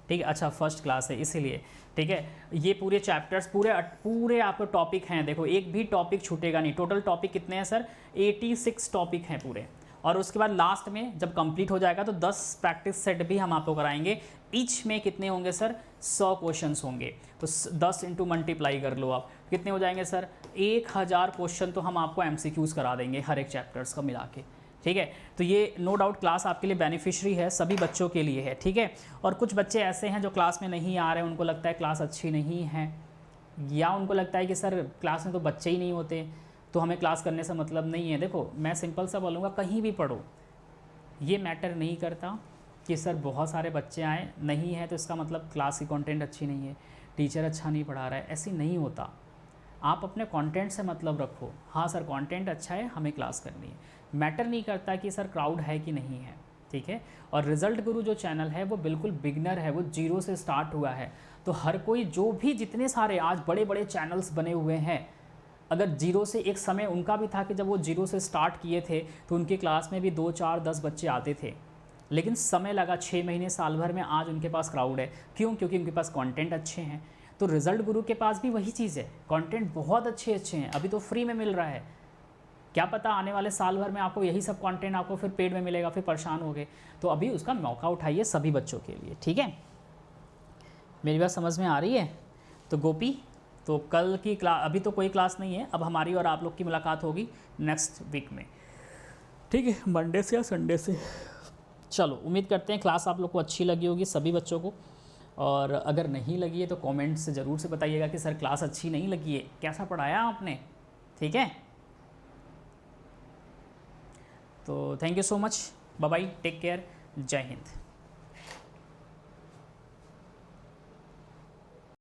ठीक है, अच्छा फर्स्ट क्लास है इसीलिए, ठीक है। ये पूरे चैप्टर्स पूरे आपको टॉपिक हैं, देखो एक भी टॉपिक छूटेगा नहीं। टोटल टॉपिक कितने हैं सर? 86 टॉपिक हैं पूरे। और उसके बाद लास्ट में जब कंप्लीट हो जाएगा तो 10 प्रैक्टिस सेट भी हम आपको कराएंगे। ईच में कितने होंगे सर? 100 क्वेश्चंस होंगे, तो 10 इंटू मल्टीप्लाई कर लो आप, कितने हो जाएंगे सर? 1000 क्वेश्चन तो हम आपको MCQs करा देंगे हर एक चैप्टर्स का मिला के, ठीक है। तो ये नो डाउट क्लास आपके लिए बेनिफिशियरी है, सभी बच्चों के लिए है, ठीक है। और कुछ बच्चे ऐसे हैं जो क्लास में नहीं आ रहे हैं, उनको लगता है क्लास अच्छी नहीं है, या उनको लगता है कि सर क्लास में तो बच्चे ही नहीं होते तो हमें क्लास करने से मतलब नहीं है। देखो मैं सिंपल सा बोलूँगा, कहीं भी पढ़ो, ये मैटर नहीं करता कि सर बहुत सारे बच्चे आए नहीं है तो इसका मतलब क्लास की कंटेंट अच्छी नहीं है, टीचर अच्छा नहीं पढ़ा रहा है, ऐसी नहीं होता। आप अपने कंटेंट से मतलब रखो, हाँ सर कंटेंट अच्छा है हमें क्लास करनी है, मैटर नहीं करता कि सर क्राउड है कि नहीं है, ठीक है। और रिजल्ट गुरु जो चैनल है वो बिल्कुल बिगनर है, वो 0 से स्टार्ट हुआ है। तो हर कोई जो भी जितने सारे आज बड़े बड़े चैनल्स बने हुए हैं, अगर 0 से, एक समय उनका भी था कि जब वो 0 से स्टार्ट किए थे तो उनकी क्लास में भी 2, 4, 10 बच्चे आते थे, लेकिन समय लगा 6 महीने साल भर में, आज उनके पास क्राउड है। क्यों? क्योंकि उनके पास कंटेंट अच्छे हैं। तो रिजल्ट गुरु के पास भी वही चीज़ है, कंटेंट बहुत अच्छे हैं, अभी तो फ्री में मिल रहा है। क्या पता आने वाले साल भर में आपको यही सब कंटेंट आपको फिर पेड में मिलेगा, फिर परेशान हो गए। तो अभी उसका मौका उठाइए सभी बच्चों के लिए, ठीक है। मेरी बात समझ में आ रही है? तो गोपी, तो कल की क्लास, अभी तो कोई क्लास नहीं है, अब हमारी और आप लोग की मुलाकात होगी नेक्स्ट वीक में, ठीक है, मंडे से या संडे से। चलो उम्मीद करते हैं क्लास आप लोग को अच्छी लगी होगी सभी बच्चों को, और अगर नहीं लगी है तो कमेंट से ज़रूर से बताइएगा कि सर क्लास अच्छी नहीं लगी है, कैसा पढ़ाया आपने, ठीक है। तो thank you so much, bye bye, take care, जय हिंद।